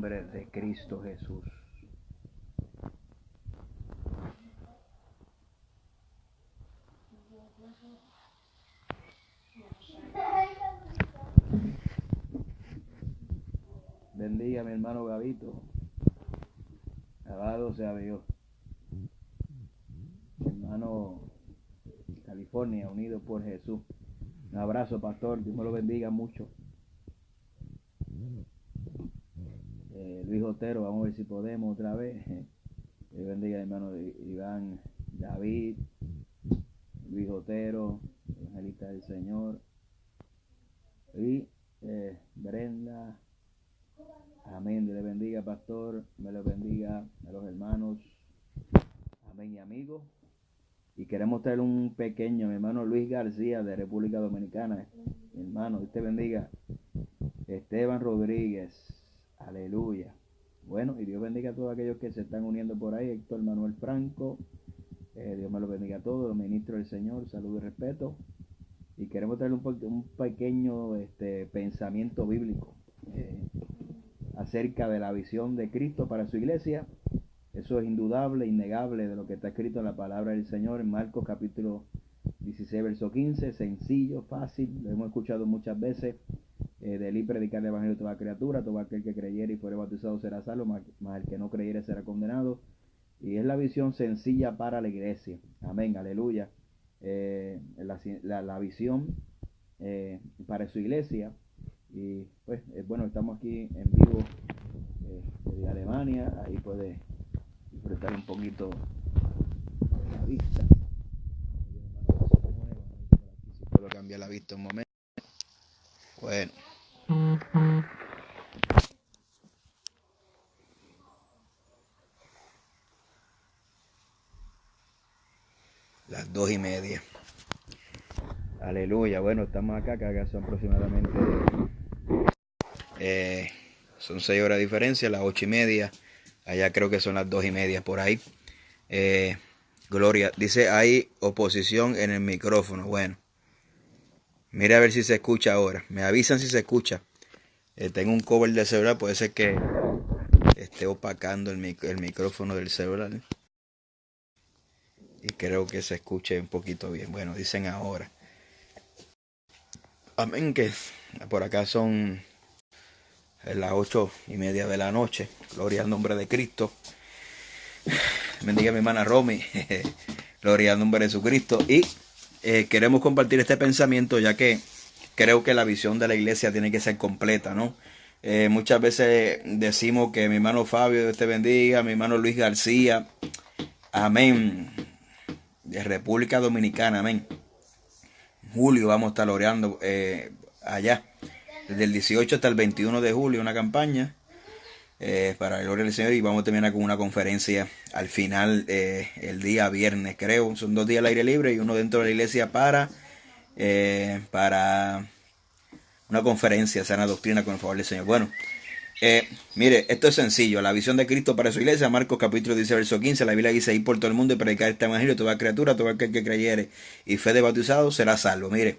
nombre de Cristo Jesús. Bendiga a mi hermano Gabito. Alabado sea Dios. Mi hermano California, unido por Jesús. Un abrazo, pastor. Dios me lo bendiga mucho. Luis Otero, vamos a ver si podemos otra vez. Dios bendiga a mi hermano Iván David, Luis Otero, evangelista del Señor. Y Brenda. Amén. Dios le bendiga, pastor. Me lo bendiga a los hermanos. Amén, y amigos. Y queremos traer un pequeño, mi hermano Luis García de República Dominicana. Mi hermano, Dios te bendiga. Esteban Rodríguez. Aleluya. Bueno, y Dios bendiga a todos aquellos que se están uniendo por ahí. Héctor Manuel Franco. Dios me lo bendiga a todos, los ministros del Señor. Salud y respeto. Y queremos traer un pequeño pensamiento bíblico acerca de la visión de Cristo para su iglesia. Eso es indudable, innegable de lo que está escrito en la palabra del Señor en Marcos capítulo 16, verso 15. Sencillo, fácil, lo hemos escuchado muchas veces. De él y predicar el evangelio a toda criatura, todo aquel que creyere y fuere bautizado será salvo, mas el que no creyere será condenado. Y es la visión sencilla para la iglesia. Amén, aleluya. La visión para su iglesia. Y pues bueno, estamos aquí en vivo de Alemania. Ahí puede disfrutar un poquito de la vista. Si puedo cambiar la vista un momento. Bueno. Las 2:30. Aleluya. Bueno, estamos acá, que acá son aproximadamente son 6 horas de diferencia, las 8:30. Allá creo que son las 2:30 por ahí. Gloria, dice hay oposición en el micrófono. Bueno, mire a ver si se escucha ahora. Me avisan si se escucha. Tengo un cover de celular, puede ser que esté opacando el micrófono del celular. Y creo que se escuche un poquito bien. Bueno, dicen ahora. Amén, que por acá son las 8:30 de la noche. Gloria al nombre de Cristo. Bendiga a mi hermana Romy. Gloria al nombre de Jesucristo. Y queremos compartir este pensamiento, ya que creo que la visión de la iglesia tiene que ser completa, ¿no? Muchas veces decimos que mi hermano Fabio, Dios te bendiga, mi hermano Luis García, amén, de República Dominicana, amén. En julio vamos a estar orando allá, desde el 18 hasta el 21 de julio, una campaña para la gloria del Señor, y vamos a terminar con una conferencia al final, el día viernes, creo. Son 2 días al aire libre y uno dentro de la iglesia para una conferencia, sana doctrina, con el favor del Señor. Bueno, mire, esto es sencillo. La visión de Cristo para su iglesia, Marcos capítulo 10, verso 15. La Biblia dice: ir por todo el mundo y predicar este evangelio a toda criatura, todo aquel que creyere y fe de bautizado será salvo. Mire,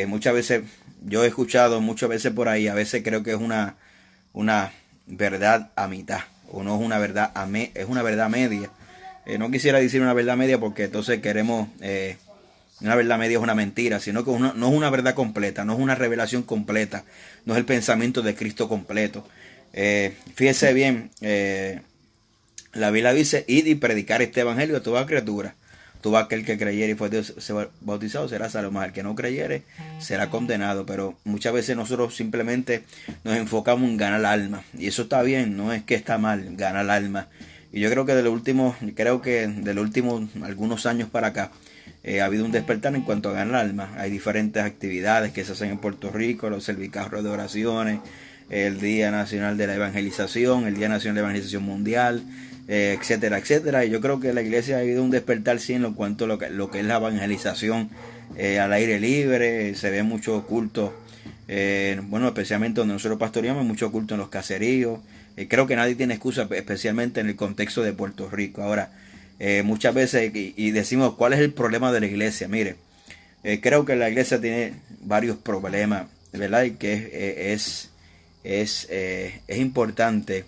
muchas veces yo he escuchado, muchas veces por ahí, a veces creo que es una verdad a mitad, o no es una verdad es una verdad media. No quisiera decir una verdad media, porque entonces queremos una verdad media es una mentira, sino que no es una verdad completa, no es una revelación completa, no es el pensamiento de Cristo completo. Fíjese bien, la Biblia dice: id y predicar este evangelio a toda criatura. Todo aquel que creyere y fue bautizado será salvo, mas el que no creyere será condenado. Pero muchas veces nosotros simplemente nos enfocamos en ganar alma, y eso está bien, no es que está mal ganar alma. Y yo creo que de los últimos algunos años para acá ha habido un despertar en cuanto a ganar alma. Hay diferentes actividades que se hacen en Puerto Rico, los servicarros de oraciones, el Día Nacional de la Evangelización, el Día Nacional de la Evangelización Mundial, etcétera, etcétera. Y yo creo que la iglesia ha habido un despertar, sí, en cuanto a lo que es la evangelización al aire libre. Se ve mucho culto, bueno, especialmente donde nosotros pastoreamos, mucho culto en los caseríos. Creo que nadie tiene excusa, especialmente en el contexto de Puerto Rico. Ahora, muchas veces, y decimos, ¿cuál es el problema de la iglesia? Mire, creo que la iglesia tiene varios problemas, ¿verdad? Y que es es importante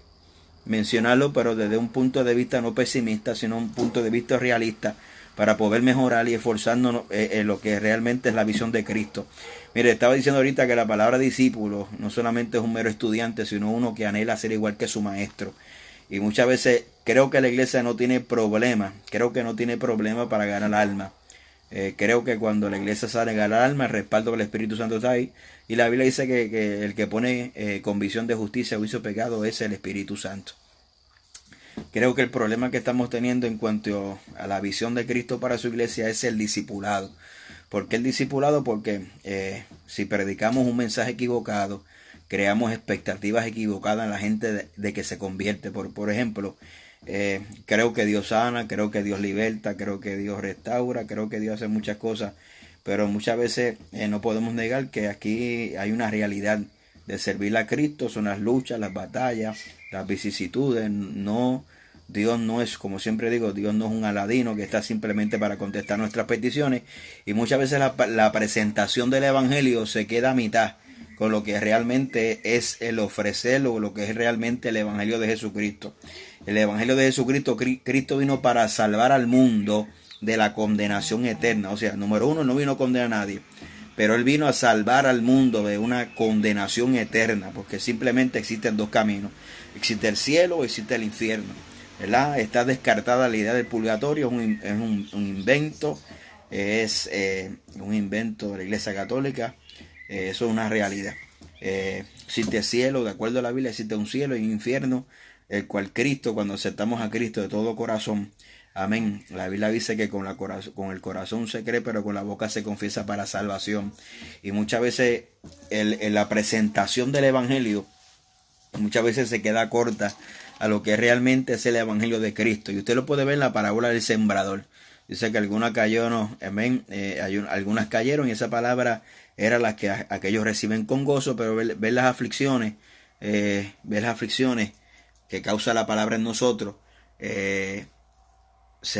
mencionarlo, pero desde un punto de vista no pesimista, sino un punto de vista realista, para poder mejorar y esforzarnos en lo que realmente es la visión de Cristo. Mire, estaba diciendo ahorita que la palabra discípulo no solamente es un mero estudiante, sino uno que anhela ser igual que su maestro. Y muchas veces creo que la iglesia no tiene problema, para ganar alma. Creo que cuando la iglesia sale a ganar alma, el respaldo del Espíritu Santo está ahí. Y la Biblia dice que el que pone convicción de justicia, juicio de pecado, es el Espíritu Santo. Creo que el problema que estamos teniendo en cuanto a la visión de Cristo para su iglesia es el discipulado. ¿Por qué el discipulado? Porque si predicamos un mensaje equivocado, creamos expectativas equivocadas en la gente de que se convierte. Por ejemplo, creo que Dios sana, creo que Dios liberta, creo que Dios restaura, creo que Dios hace muchas cosas, pero muchas veces no podemos negar que aquí hay una realidad de servir a Cristo. Son las luchas, las batallas, las vicisitudes. Dios no es, como siempre digo, Dios no es un aladino que está simplemente para contestar nuestras peticiones, y muchas veces la presentación del evangelio se queda a mitad con lo que realmente es el ofrecerlo, lo que es realmente el evangelio de Jesucristo. El evangelio de Jesucristo, Cristo vino para salvar al mundo de la condenación eterna. O sea, número uno, no vino a condenar a nadie, pero Él vino a salvar al mundo de una condenación eterna, porque simplemente existen dos caminos: existe el cielo o existe el infierno, ¿verdad? Está descartada la idea del purgatorio, es un invento, es un invento de la Iglesia Católica. Eso es una realidad. Existe cielo, de acuerdo a la Biblia, existe un cielo y un infierno, el cual Cristo, cuando aceptamos a Cristo de todo corazón, amén, la Biblia dice que con el corazón se cree, pero con la boca se confiesa para salvación. Y muchas veces la presentación del evangelio muchas veces se queda corta a lo que realmente es el evangelio de Cristo. Y usted lo puede ver en la parábola del sembrador. Dice que algunas cayeron, amén, algunas cayeron, y esa palabra era la que aquellos reciben con gozo, pero ver las aflicciones, que causa la palabra en nosotros, se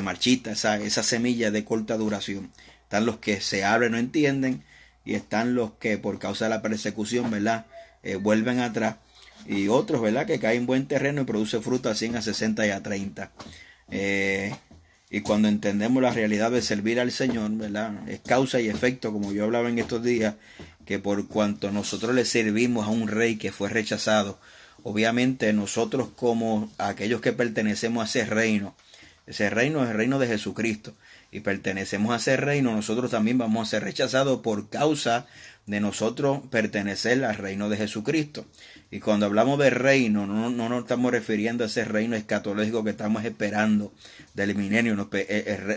marchita esa semilla de corta duración. Están los que se abren, no entienden, y están los que por causa de la persecución, ¿verdad?, vuelven atrás, y otros, ¿verdad?, que caen en buen terreno y produce fruto a 100, a 60 y a 30. Y cuando entendemos la realidad de servir al Señor, ¿verdad?, es causa y efecto, como yo hablaba en estos días, que por cuanto nosotros le servimos a un rey que fue rechazado, obviamente nosotros, como aquellos que pertenecemos a ese reino es el reino de Jesucristo, y pertenecemos a ese reino, nosotros también vamos a ser rechazados por causa de nosotros pertenecer al reino de Jesucristo. Y cuando hablamos de reino, no nos estamos refiriendo a ese reino escatológico que estamos esperando del milenio.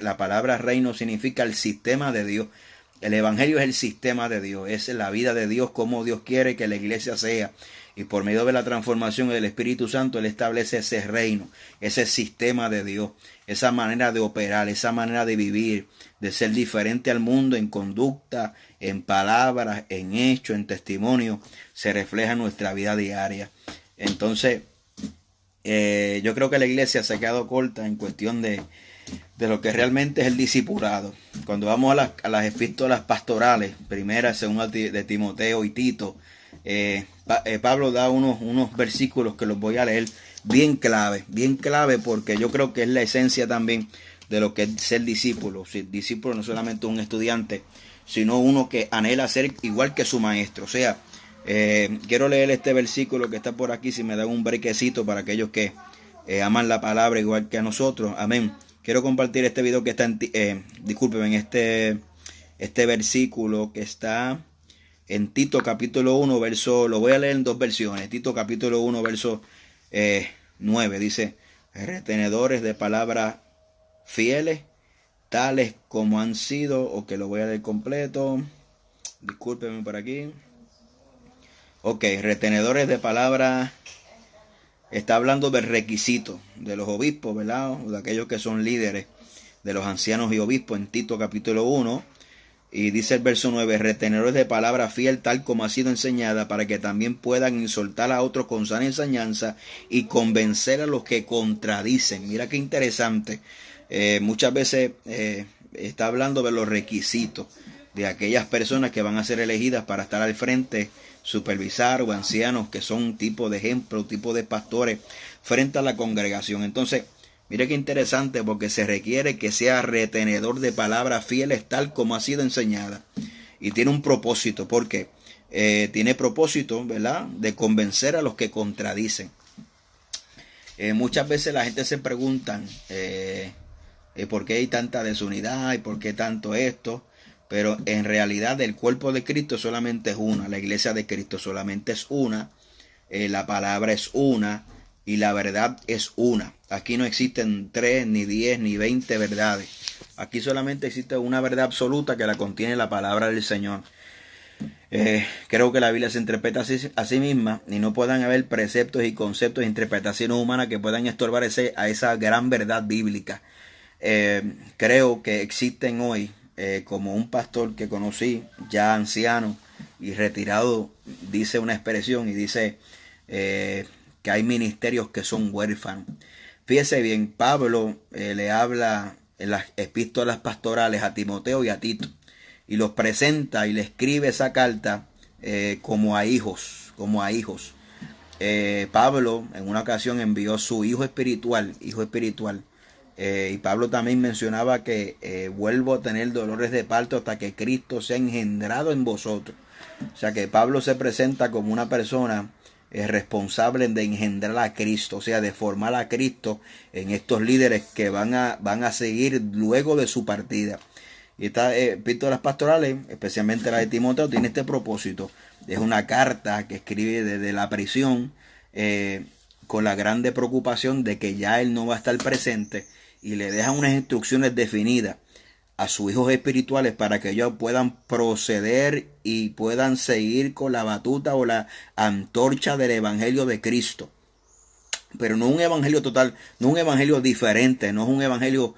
La palabra reino significa el sistema de Dios. El evangelio es el sistema de Dios, es la vida de Dios, como Dios quiere que la iglesia sea. Y por medio de la transformación del Espíritu Santo, Él establece ese reino, ese sistema de Dios, esa manera de operar, esa manera de vivir, de ser diferente al mundo en conducta, en palabras, en hechos, en testimonio, se refleja en nuestra vida diaria. Entonces, yo creo que la iglesia se ha quedado corta en cuestión de lo que realmente es el discipulado. Cuando vamos a las epístolas pastorales, primera, segunda de Timoteo y Tito, Pablo da unos versículos que los voy a leer bien clave, porque yo creo que es la esencia también de lo que es ser discípulo. Si discípulo no solamente un estudiante, sino uno que anhela ser igual que su maestro. O sea, quiero leer este versículo que está por aquí, si me dan un brequecito, para aquellos que aman la palabra igual que a nosotros. Amén. Quiero compartir este video que está en este versículo que está en Tito capítulo 1, verso, lo voy a leer en dos versiones. Tito capítulo 1, verso 9, dice: retenedores de palabras fieles, tales como han sido, o que lo voy a leer completo, discúlpenme por aquí. Ok, retenedores de palabras, está hablando del requisito de los obispos, ¿verdad?, o de aquellos que son líderes, de los ancianos y obispos, en Tito capítulo 1. Y dice el verso 9: retenedores de palabra fiel, tal como ha sido enseñada, para que también puedan insultar a otros con sana enseñanza y convencer a los que contradicen. Mira qué interesante. Muchas veces está hablando de los requisitos. de aquellas personas que van a ser elegidas para estar al frente, supervisar, o ancianos que son un tipo de ejemplo, tipo de pastores frente a la congregación. Entonces, mire qué interesante, porque se requiere que sea retenedor de palabras fieles tal como ha sido enseñada. Y tiene un propósito, porque tiene propósito, ¿verdad?, de convencer a los que contradicen. Muchas veces la gente se pregunta por qué hay tanta desunidad y por qué tanto esto, pero en realidad el cuerpo de Cristo solamente es una, la iglesia de Cristo solamente es una, la palabra es una y la verdad es una. Aquí no existen 3, ni 10, ni 20 verdades. Aquí solamente existe una verdad absoluta que la contiene la palabra del Señor. Creo que la Biblia se interpreta a sí misma y no puedan haber preceptos y conceptos e interpretaciones humanas que puedan estorbar a esa gran verdad bíblica. Creo que existen hoy, como un pastor que conocí, ya anciano y retirado, dice una expresión y dice que hay ministerios que son huérfanos. Fíjese bien, Pablo le habla en las epístolas pastorales a Timoteo y a Tito, y los presenta y le escribe esa carta como a hijos, Pablo en una ocasión envió su hijo espiritual, y Pablo también mencionaba que vuelvo a tener dolores de parto hasta que Cristo sea engendrado en vosotros. O sea que Pablo se presenta como una persona responsable de engendrar a Cristo, o sea, de formar a Cristo en estos líderes que van a seguir luego de su partida. Y estas epístolas pastorales, especialmente la de Timoteo, tiene este propósito. Es una carta que escribe desde la prisión, con la grande preocupación de que ya él no va a estar presente, y le deja unas instrucciones definidas a sus hijos espirituales para que ellos puedan proceder y puedan seguir con la batuta o la antorcha del evangelio de Cristo. Pero no un evangelio total, no un evangelio diferente, no es un evangelio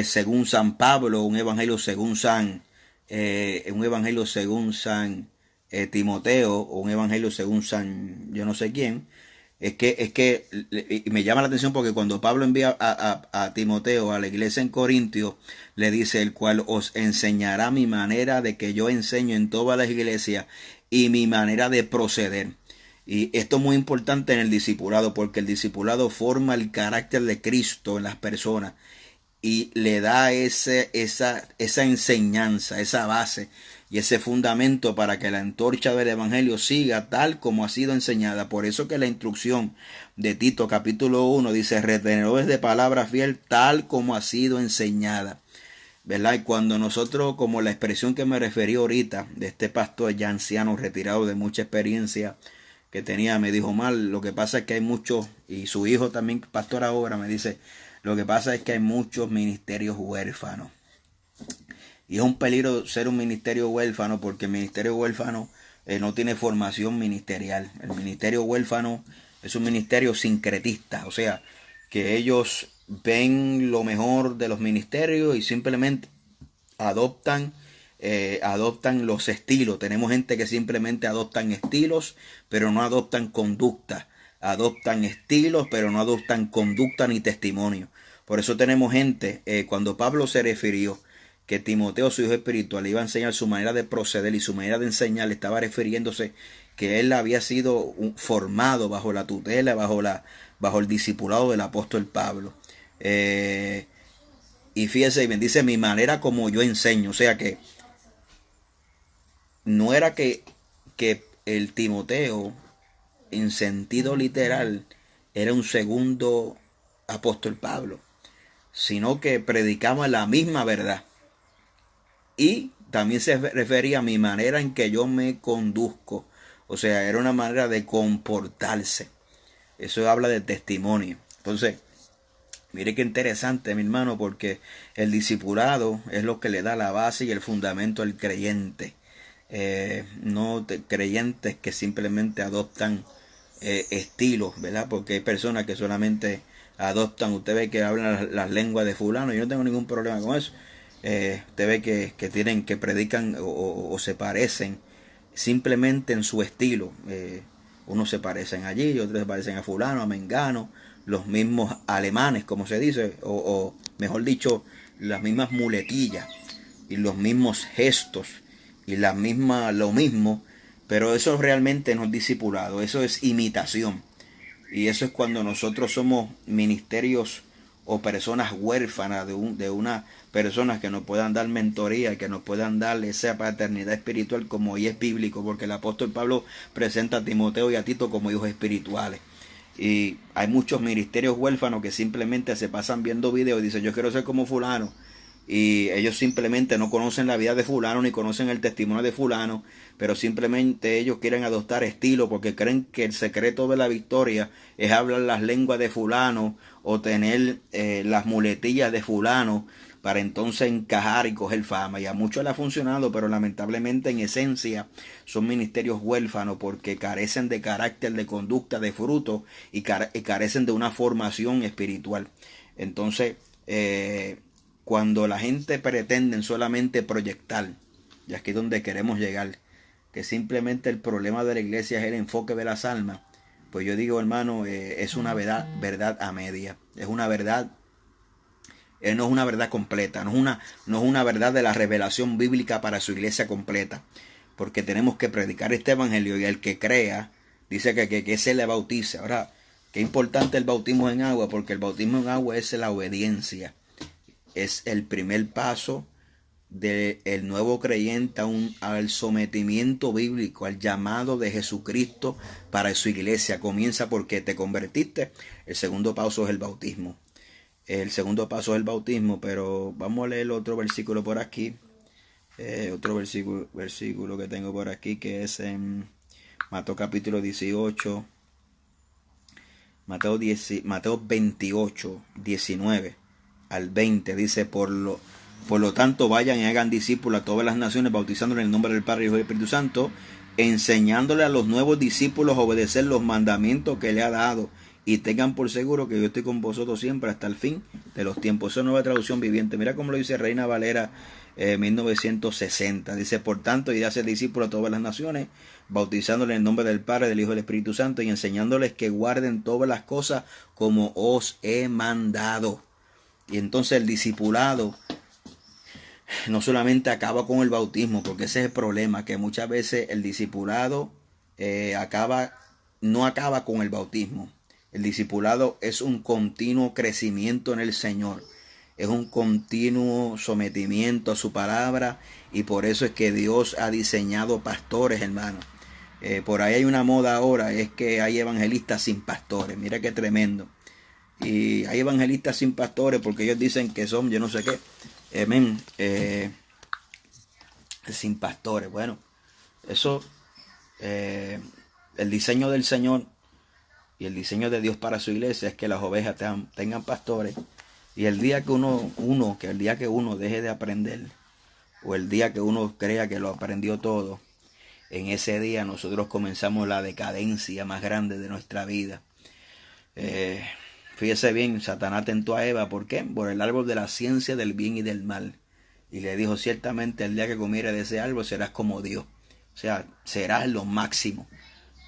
según San Pablo, un evangelio según San Timoteo, o un evangelio según San yo no sé quién. Es que me llama la atención, porque cuando Pablo envía a Timoteo a la iglesia en Corintios, le dice: el cual os enseñará mi manera de que yo enseño en todas las iglesias, y mi manera de proceder. Y esto es muy importante en el discipulado, porque el discipulado forma el carácter de Cristo en las personas y le da esa enseñanza, esa base y ese fundamento para que la antorcha del evangelio siga tal como ha sido enseñada. Por eso que la instrucción de Tito capítulo 1 dice: retenedores de palabra fiel tal como ha sido enseñada, ¿verdad? Y cuando nosotros, como la expresión que me referí ahorita de este pastor ya anciano, retirado de mucha experiencia que tenía, me dijo: mal, lo que pasa es que hay muchos, y su hijo también pastor ahora, me dice: lo que pasa es que hay muchos ministerios huérfanos. Y es un peligro ser un ministerio huérfano, porque el ministerio huérfano no tiene formación ministerial. El ministerio huérfano es un ministerio sincretista, o sea, que ellos ven lo mejor de los ministerios y simplemente adoptan los estilos. Tenemos gente que simplemente adoptan estilos, pero no adoptan conducta. Adoptan estilos, pero no adoptan conducta ni testimonio. Por eso tenemos gente, cuando Pablo se refirió que Timoteo, su hijo espiritual, iba a enseñar su manera de proceder y su manera de enseñar, le estaba refiriéndose que él había sido formado bajo la tutela, bajo el discipulado del apóstol Pablo. Y fíjese bien, dice: mi manera como yo enseño. O sea que no era que el Timoteo, en sentido literal, era un segundo apóstol Pablo, sino que predicaba la misma verdad. Y también se refería a mi manera en que yo me conduzco. O sea, era una manera de comportarse. Eso habla de testimonio. Entonces, mire qué interesante, mi hermano, porque el discipulado es lo que le da la base y el fundamento al creyente. No creyentes que simplemente adoptan estilos, ¿verdad? Porque hay personas que solamente adoptan. Usted ve que hablan las lenguas de fulano. Yo no tengo ningún problema con eso. Usted ve que predican o se parecen simplemente en su estilo. Unos se parecen allí, otros se parecen a fulano, a mengano, los mismos alemanes, como se dice, o mejor dicho, las mismas muletillas y los mismos gestos y lo mismo, pero eso realmente no es discipulado, eso es imitación. Y eso es cuando nosotros somos ministerios o personas huérfanas de una persona que nos puedan dar mentoría, que nos puedan dar esa paternidad espiritual como hoy es bíblico, porque el apóstol Pablo presenta a Timoteo y a Tito como hijos espirituales. Y hay muchos ministerios huérfanos que simplemente se pasan viendo videos y dicen yo quiero ser como fulano. Y ellos simplemente no conocen la vida de fulano ni conocen el testimonio de fulano, pero simplemente ellos quieren adoptar estilo porque creen que el secreto de la victoria es hablar las lenguas de fulano o tener las muletillas de fulano para entonces encajar y coger fama. Y a muchos le ha funcionado, pero lamentablemente en esencia son ministerios huérfanos porque carecen de carácter, de conducta, de fruto y carecen de una formación espiritual. Entonces, cuando la gente pretende solamente proyectar, y aquí es donde queremos llegar, que simplemente el problema de la iglesia es el enfoque de las almas, pues yo digo, hermano, es una verdad a media, es una verdad, no es una verdad completa, no es una verdad de la revelación bíblica para su iglesia completa, porque tenemos que predicar este evangelio y el que crea, dice que se le bautice. Ahora, qué importante el bautismo en agua, porque el bautismo en agua es la obediencia. Es el primer paso del nuevo creyente al sometimiento bíblico, al llamado de Jesucristo para su iglesia. Comienza porque te convertiste. El segundo paso es el bautismo. El segundo paso es el bautismo, pero vamos a leer otro versículo por aquí. Otro versículo que tengo por aquí, que es en Mateo capítulo 18. Mateo 28, 19 al 20, dice, por lo tanto vayan y hagan discípulos a todas las naciones, bautizándoles en el nombre del Padre, Hijo y Espíritu Santo, enseñándole a los nuevos discípulos a obedecer los mandamientos que le ha dado, y tengan por seguro que yo estoy con vosotros siempre hasta el fin de los tiempos. Esa es nueva traducción viviente. Mira cómo lo dice Reina Valera 1960. Dice, por tanto, y hacer discípulos a todas las naciones, bautizándoles en el nombre del Padre, del Hijo y del Espíritu Santo, y enseñándoles que guarden todas las cosas como os he mandado. Y entonces el discipulado no solamente acaba con el bautismo, porque ese es el problema, que muchas veces el discipulado no acaba con el bautismo. El discipulado es un continuo crecimiento en el Señor, es un continuo sometimiento a su palabra, y por eso es que Dios ha diseñado pastores, hermanos. Por ahí hay una moda ahora, es que hay evangelistas sin pastores. Mira qué tremendo. Y hay evangelistas sin pastores porque ellos dicen que son yo no sé qué. Amén. Sin pastores. Bueno, eso, el diseño del Señor y el diseño de Dios para su iglesia es que las ovejas tengan pastores. Y el día que uno deje de aprender, o el día que uno crea que lo aprendió todo, en ese día nosotros comenzamos la decadencia más grande de nuestra vida. Fíjese bien, Satanás tentó a Eva, ¿por qué? Por el árbol de la ciencia del bien y del mal. Y le dijo, ciertamente el día que comieres de ese árbol serás como Dios. O sea, serás lo máximo.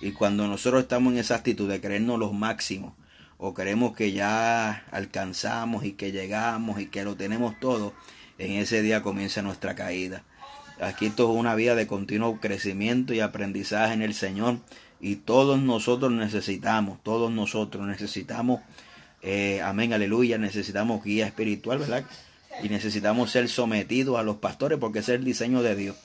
Y cuando nosotros estamos en esa actitud de creernos los máximos, o creemos que ya alcanzamos y que llegamos y que lo tenemos todo, en ese día comienza nuestra caída. Aquí esto es una vida de continuo crecimiento y aprendizaje en el Señor. Y todos nosotros necesitamos, amén, aleluya, necesitamos guía espiritual, ¿verdad? Y necesitamos ser sometidos a los pastores porque ese es el diseño de Dios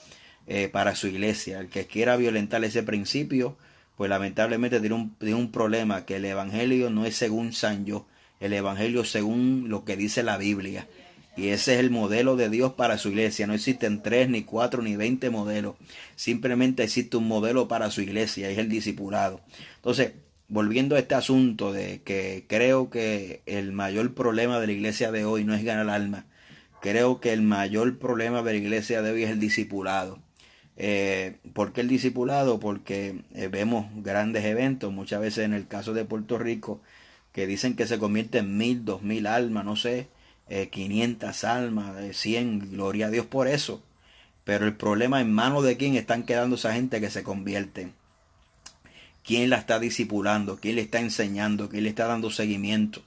para su iglesia. El que quiera violentar ese principio, pues lamentablemente tiene un problema, que el evangelio no es según San yo, el evangelio según lo que dice la Biblia. Y ese es el modelo de Dios para su iglesia. No existen 3, ni 4, ni 20 modelos. Simplemente existe un modelo para su iglesia, es el discipulado. Entonces, volviendo a este asunto de que creo que el mayor problema de la iglesia de hoy no es ganar alma. Creo que el mayor problema de la iglesia de hoy es el discipulado. ¿Por qué el discipulado? Porque vemos grandes eventos, muchas veces en el caso de Puerto Rico, que dicen que se convierte en 1000, 2000 almas, no sé, 500 almas, 100, gloria a Dios por eso. Pero el problema, en manos de quién están quedando esa gente que se convierte. ¿Quién la está discipulando? ¿Quién le está enseñando? ¿Quién le está dando seguimiento?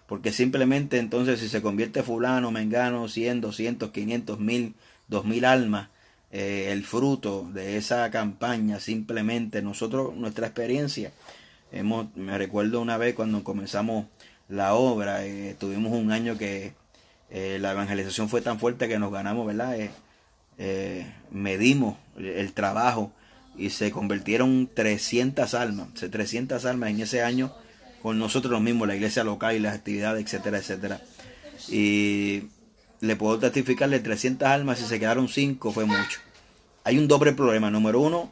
Porque simplemente entonces si se convierte fulano, mengano, 100, 200, 500, 1000, 2000 almas, el fruto de esa campaña, simplemente nosotros, nuestra experiencia. Me recuerdo una vez cuando comenzamos la obra, tuvimos un año que la evangelización fue tan fuerte que nos ganamos, ¿verdad? Medimos el trabajo y se convirtieron 300 almas, 300 almas en ese año con nosotros mismos, la iglesia local y las actividades, etcétera, etcétera. Y le puedo testificar, de 300 almas, si se quedaron 5 fue mucho. Hay un doble problema. Número uno,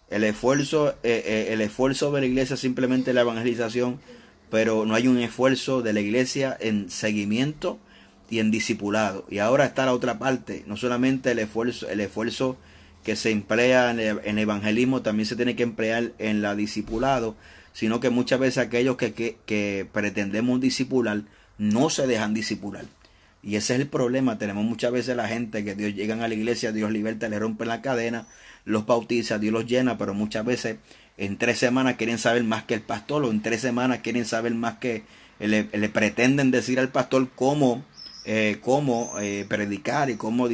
el esfuerzo de la iglesia simplemente la evangelización, pero no hay un esfuerzo de la iglesia en seguimiento y en discipulado. Y ahora está la otra parte, no solamente el esfuerzo que se emplea en el evangelismo, también se tiene que emplear en la discipulado, sino que muchas veces aquellos que pretendemos discipular no se dejan discipular. Y ese es el problema. Tenemos muchas veces la gente que Dios llegan a la iglesia, Dios liberta, le rompen la cadena, los bautiza, Dios los llena, pero muchas veces en 3 semanas quieren saber más que el pastor, o en 3 semanas quieren saber más que le pretenden decir al pastor cómo predicar y cómo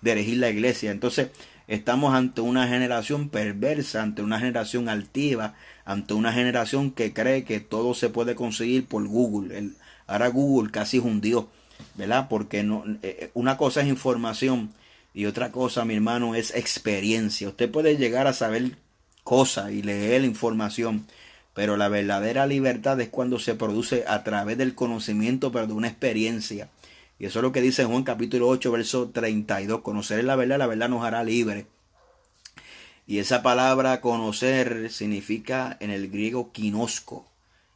dirigir la iglesia. Entonces estamos ante una generación perversa, ante una generación altiva, ante una generación que cree que todo se puede conseguir por Google. Ahora Google casi es un dios, ¿verdad? Porque una cosa es información y otra cosa, mi hermano, es experiencia. Usted puede llegar a saber cosas y leer información, pero la verdadera libertad es cuando se produce a través del conocimiento, pero de una experiencia. Y eso es lo que dice en Juan capítulo 8, verso 32. Conocer la verdad nos hará libres. Y esa palabra conocer significa en el griego kinosco.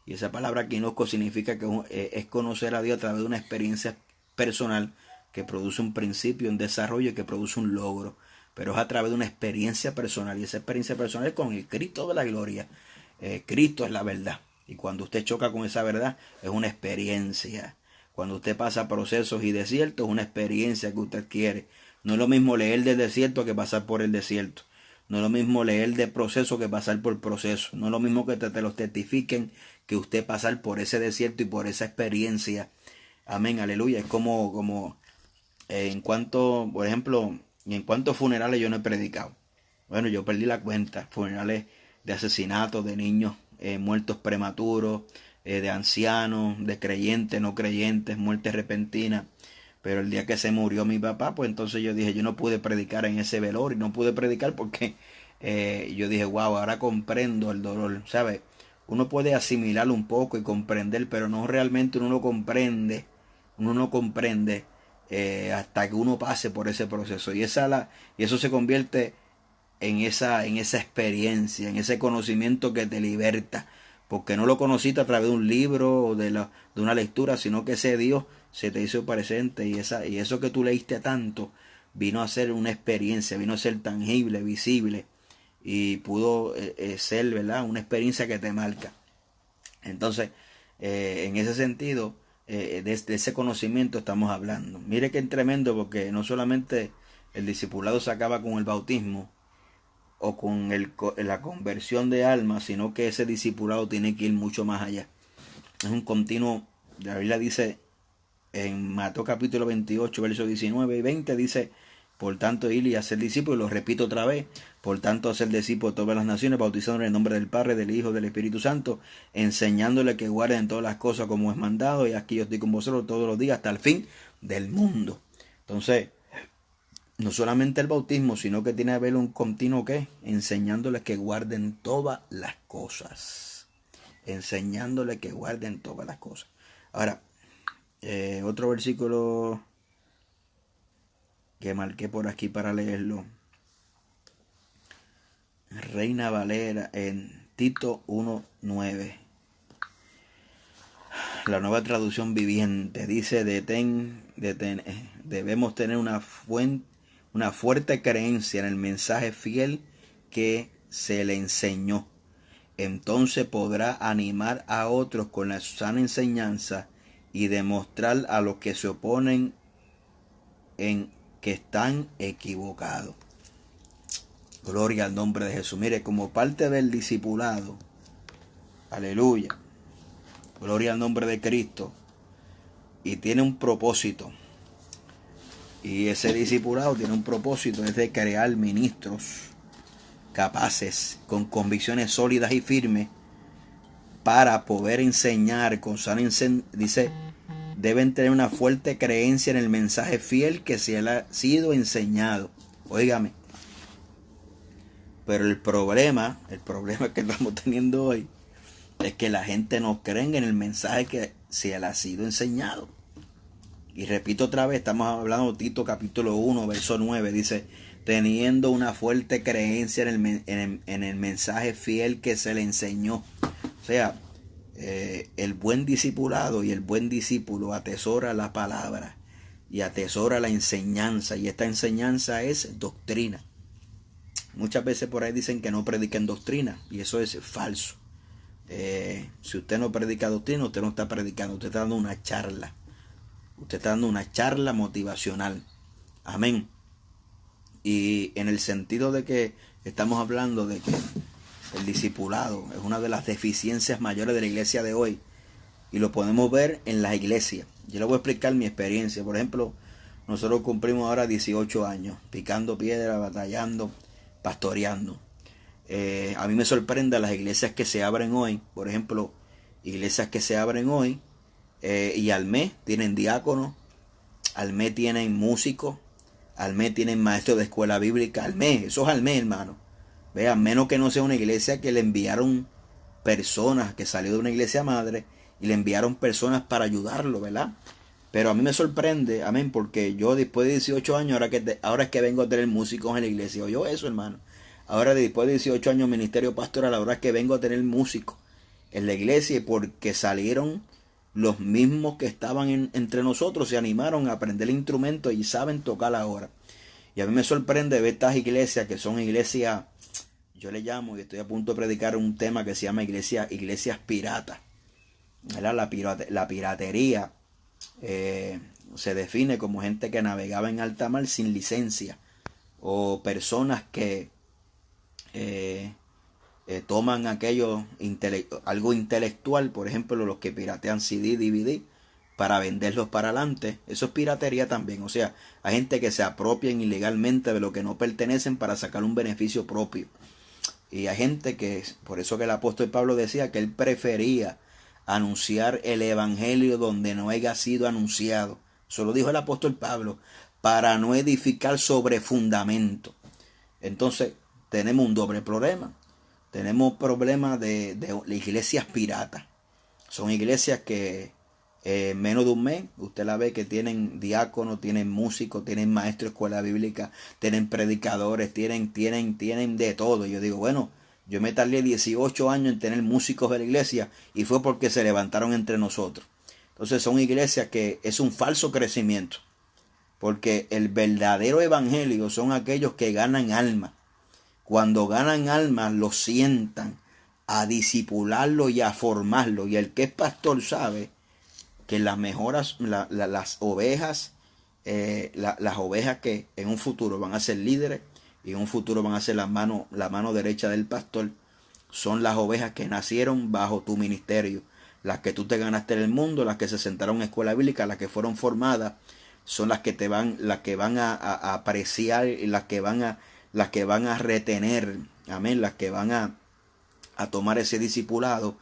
Y esa palabra kinosco significa que es conocer a Dios a través de una experiencia personal que produce un principio, un desarrollo, que produce un logro. Pero es a través de una experiencia personal. Y esa experiencia personal es con el Cristo de la gloria. Cristo es la verdad. Y cuando usted choca con esa verdad, es una experiencia. Cuando usted pasa procesos y desiertos, es una experiencia que usted quiere. No es lo mismo leer del desierto que pasar por el desierto. No es lo mismo leer de proceso que pasar por proceso. No es lo mismo que te los testifiquen que usted pasar por ese desierto y por esa experiencia. Amén, aleluya. Es como en cuanto, por ejemplo, en cuantos funerales yo no he predicado. Bueno, yo perdí la cuenta. Funerales de asesinatos, de niños muertos prematuros, de ancianos, de creyentes, no creyentes, muerte repentina. Pero el día que se murió mi papá, pues entonces yo dije, yo no pude predicar en ese velorio, no pude predicar porque yo dije, wow, ahora comprendo el dolor, ¿sabes? Uno puede asimilarlo un poco y comprender, pero no realmente uno no comprende hasta que uno pase por ese proceso. Y eso se convierte en esa experiencia, en ese conocimiento que te liberta, porque no lo conociste a través de un libro o de una lectura, sino que ese Dios se te hizo presente, y eso que tú leíste tanto vino a ser una experiencia, vino a ser tangible, visible, y pudo ser, ¿verdad?, una experiencia que te marca. Entonces, en ese sentido, de ese conocimiento estamos hablando. Mire qué tremendo, porque no solamente el discipulado se acaba con el bautismo o con la conversión de almas, sino que ese discipulado tiene que ir mucho más allá. Es un continuo. La Biblia dice en Mateo capítulo 28, versos 19 y 20, dice: por tanto, ir y hacer discípulos, lo repito otra vez, por tanto, hacer discípulos de todas las naciones, bautizándoles en el nombre del Padre, del Hijo, del Espíritu Santo, enseñándoles que guarden todas las cosas como es mandado, y aquí yo estoy con vosotros todos los días hasta el fin del mundo. Entonces, no solamente el bautismo, sino que tiene que haber un continuo ¿qué? Enseñándoles que guarden todas las cosas. Enseñándoles que guarden todas las cosas. Ahora, otro versículo que marqué por aquí para leerlo. Reina Valera en Tito 1:9. La Nueva Traducción Viviente dice: debemos tener una fuerte creencia en el mensaje fiel que se le enseñó. Entonces podrá animar a otros con la sana enseñanza y demostrar a los que se oponen en que están equivocados. Gloria al nombre de Jesús. Mire, como parte del discipulado, aleluya, gloria al nombre de Cristo, y tiene un propósito. Y ese discipulado tiene un propósito, es de crear ministros capaces, con convicciones sólidas y firmes, para poder enseñar, dice, deben tener una fuerte creencia en el mensaje fiel que se le ha sido enseñado. Óigame. Pero el problema que estamos teniendo hoy es que la gente no cree en el mensaje que se le ha sido enseñado. Y repito otra vez, estamos hablando de Tito capítulo 1, verso 9, dice, teniendo una fuerte creencia en el mensaje fiel que se le enseñó. O sea, el buen discipulado y el buen discípulo atesora la palabra y atesora la enseñanza, y esta enseñanza es doctrina. Muchas veces por ahí dicen que no prediquen doctrina, y eso es falso. Si usted no predica doctrina, usted no está predicando, usted está dando una charla. Usted está dando una charla motivacional. Amén. Y en el sentido de que estamos hablando de que el discipulado es una de las deficiencias mayores de la iglesia de hoy, y lo podemos ver en las iglesias. Yo le voy a explicar mi experiencia. Por ejemplo, nosotros cumplimos ahora 18 años, picando piedra, batallando, pastoreando. A mí me sorprende las iglesias que se abren hoy. Por ejemplo, iglesias que se abren hoy y al mes tienen diáconos, al mes tienen músicos, al mes tienen maestros de escuela bíblica, al mes, eso es al mes, hermano. Vean, menos que no sea una iglesia que le enviaron personas, que salió de una iglesia madre y le enviaron personas para ayudarlo, ¿verdad? Pero a mí me sorprende, amén, porque yo después de 18 años, ahora es que vengo a tener músicos en la iglesia. Oye eso, hermano. Ahora después de 18 años ministerio pastoral, ahora es que vengo a tener músicos en la iglesia, porque salieron los mismos que estaban entre nosotros, se animaron a aprender el instrumento y saben tocar ahora. Y a mí me sorprende ver estas iglesias que son iglesias, yo le llamo, y estoy a punto de predicar un tema que se llama iglesias piratas. ¿Verdad? La piratería se define como gente que navegaba en alta mar sin licencia, o personas que toman algo intelectual, por ejemplo los que piratean CD, DVD para venderlos para adelante. Eso es piratería también. O sea, hay gente que se apropian ilegalmente de lo que no pertenecen para sacar un beneficio propio. Y hay gente que, por eso que el apóstol Pablo decía que él prefería anunciar el evangelio donde no haya sido anunciado. Eso lo dijo el apóstol Pablo, para no edificar sobre fundamento. Entonces tenemos un doble problema. Tenemos problemas de iglesias piratas. Son iglesias que menos de un mes usted la ve que tienen diáconos, tienen músicos, tienen maestros de escuela bíblica, tienen predicadores, tienen de todo. Yo digo, bueno, yo me tardé 18 años en tener músicos de la iglesia, y fue porque se levantaron entre nosotros. Entonces son iglesias que es un falso crecimiento, porque el verdadero evangelio son aquellos que ganan almas. Cuando ganan almas, lo sientan a discipularlo y a formarlo. Y el que es pastor sabe que las ovejas, las ovejas que en un futuro van a ser líderes y en un futuro van a ser la mano derecha del pastor, son las ovejas que nacieron bajo tu ministerio. Las que tú te ganaste en el mundo, las que se sentaron en escuela bíblica, las que fueron formadas, son las que van a apreciar y las que van a retener, amén, las que van a tomar ese discipulado,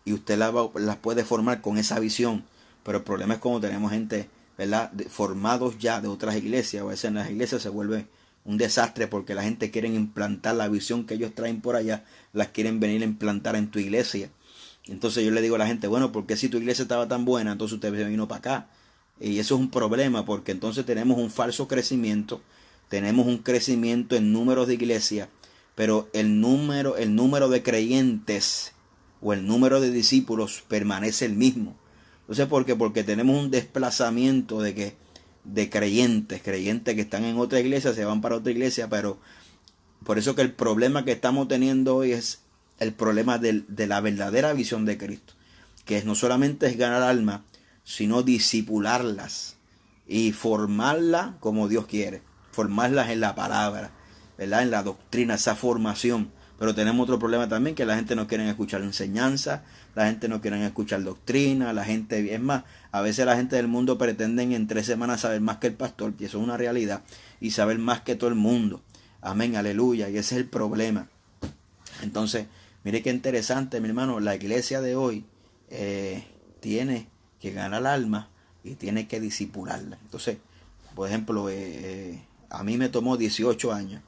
y usted las puede formar con esa visión. Pero el problema es cuando tenemos gente, ¿verdad?, formados ya de otras iglesias. A veces en las iglesias se vuelve un desastre porque la gente quiere implantar la visión que ellos traen por allá, las quieren venir a implantar en tu iglesia. Entonces yo le digo a la gente, bueno, porque si tu iglesia estaba tan buena, entonces usted vino para acá. Y eso es un problema, porque entonces tenemos un falso crecimiento, tenemos un crecimiento en números de iglesias, pero el número de creyentes o el número de discípulos permanece el mismo. Entonces, ¿por qué? Porque tenemos un desplazamiento de creyentes que están en otra iglesia, se van para otra iglesia. Pero por eso que el problema que estamos teniendo hoy es el problema de la verdadera visión de Cristo, que no solamente es ganar almas, sino discipularlas y formarlas como Dios quiere, formarlas en la palabra, ¿verdad?, en la doctrina, esa formación. Pero tenemos otro problema también, que la gente no quiere escuchar enseñanza, la gente no quiere escuchar doctrina, la gente, es más, a veces la gente del mundo pretenden en 3 semanas saber más que el pastor, y eso es una realidad, y saber más que todo el mundo. Amén, aleluya, y ese es el problema. Entonces, mire qué interesante, mi hermano, la iglesia de hoy tiene que ganar alma y tiene que disipularla. Entonces, por ejemplo, a mí me tomó 18 años.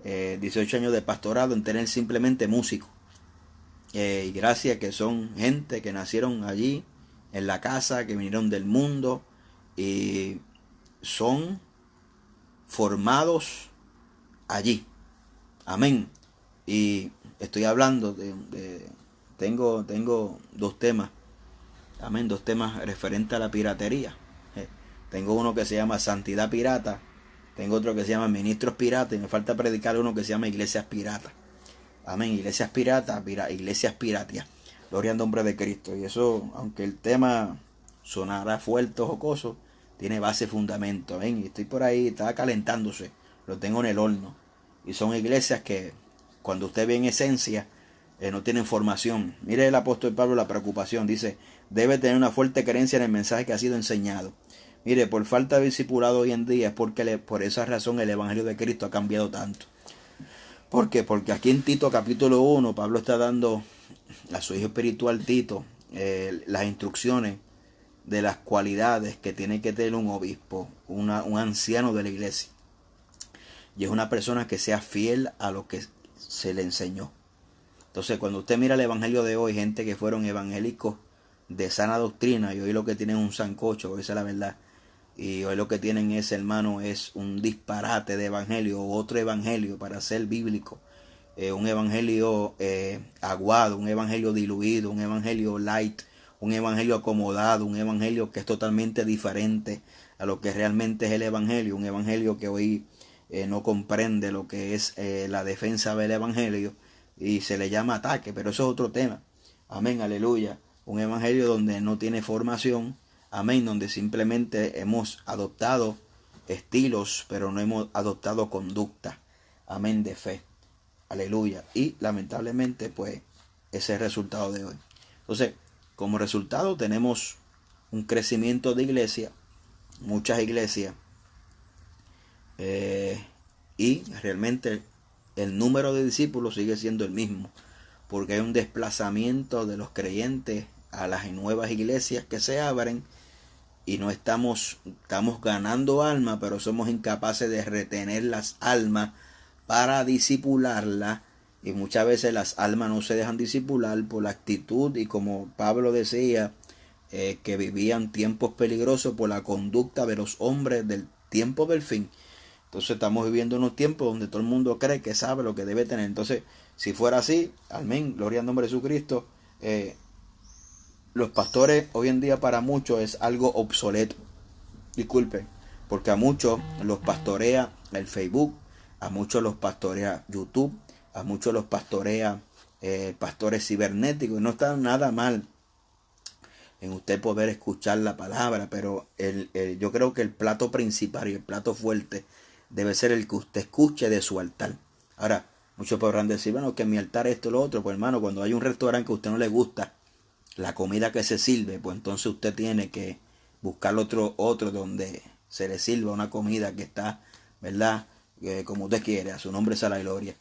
18 años de pastorado en tener simplemente músicos. Y gracias que son gente que nacieron allí, en la casa, que vinieron del mundo y son formados allí. Amén. Y estoy hablando tengo 2 temas. Amén, 2 temas referentes a la piratería. Tengo uno que se llama Santidad Pirata. Tengo otro que se llama Ministros Piratas. Y me falta predicar uno que se llama Iglesias Piratas. Amén, iglesias piratas, iglesias piratias. Gloria al nombre de Cristo. Y eso, aunque el tema sonara fuerte o jocoso, tiene base y fundamento. Amén. Y estoy por ahí, estaba calentándose. Lo tengo en el horno. Y son iglesias que, cuando usted ve en esencia, no tienen formación. Mire el apóstol Pablo la preocupación. Dice, debe tener una fuerte creencia en el mensaje que ha sido enseñado. Mire, por falta de discipulado hoy en día es porque por esa razón el evangelio de Cristo ha cambiado tanto. ¿Por qué? Porque aquí en Tito capítulo 1, Pablo está dando a su hijo espiritual Tito las instrucciones de las cualidades que tiene que tener un obispo, un anciano de la iglesia. Y es una persona que sea fiel a lo que se le enseñó. Entonces, cuando usted mira el evangelio de hoy, gente que fueron evangélicos de sana doctrina, y hoy lo que tienen es un sancocho, esa es la verdad. Y hoy lo que tienen es, hermano, es un disparate de evangelio, otro evangelio para ser bíblico. Un evangelio aguado, un evangelio diluido, un evangelio light, un evangelio acomodado, un evangelio que es totalmente diferente a lo que realmente es el evangelio. Un evangelio que hoy no comprende lo que es la defensa del evangelio y se le llama ataque, pero eso es otro tema. Amén, aleluya. Un evangelio donde no tiene formación. Amén, donde simplemente hemos adoptado estilos, pero no hemos adoptado conducta. Amén, de fe. Aleluya. Y lamentablemente, pues, ese es el resultado de hoy. Entonces, como resultado tenemos un crecimiento de iglesia, muchas iglesias, y realmente el número de discípulos sigue siendo el mismo, porque hay un desplazamiento de los creyentes a las nuevas iglesias que se abren. Y no estamos ganando almas, pero somos incapaces de retener las almas para disipularlas. Y muchas veces las almas no se dejan disipular por la actitud y, como Pablo decía, que vivían tiempos peligrosos por la conducta de los hombres del tiempo del fin. Entonces estamos viviendo unos tiempos donde todo el mundo cree que sabe lo que debe tener. Entonces, si fuera así, amén, gloria al nombre de Jesucristo, los pastores hoy en día para muchos es algo obsoleto. Disculpen, porque a muchos los pastorea el Facebook, a muchos los pastorea YouTube, a muchos los pastorea pastores cibernéticos. No está nada mal en usted poder escuchar la palabra, pero yo creo que el plato principal y el plato fuerte debe ser el que usted escuche de su altar. Ahora, muchos podrán decir, bueno, que mi altar esto y lo otro. Pues hermano, cuando hay un restaurante que a usted no le gusta la comida que se sirve, pues entonces usted tiene que buscar otro donde se le sirva una comida que está, ¿verdad? Como usted quiere, a su nombre sea la gloria.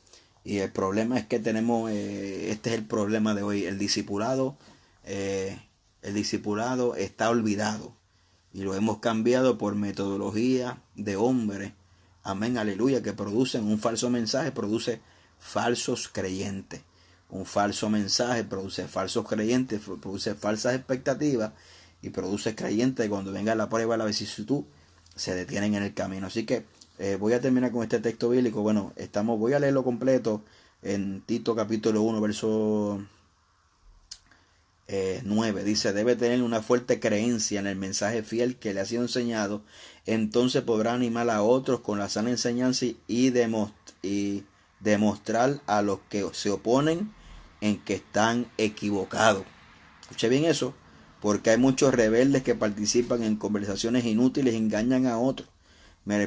Y el problema es que tenemos, este es el problema de hoy, el discipulado está olvidado y lo hemos cambiado por metodología de hombres, amén, aleluya, que producen un falso mensaje, produce falsos creyentes. Un falso mensaje produce falsos creyentes, produce falsas expectativas y produce creyentes que cuando venga la prueba, la vicisitud, se detienen en el camino. Así que voy a terminar con este texto bíblico. Bueno, voy a leerlo completo en Tito capítulo 1, verso 9. Dice, debe tener una fuerte creencia en el mensaje fiel que le ha sido enseñado. Entonces podrá animar a otros con la sana enseñanza y demostrar a los que se oponen en que están equivocados. Escuche bien eso, porque hay muchos rebeldes que participan en conversaciones inútiles y engañan a otros. Me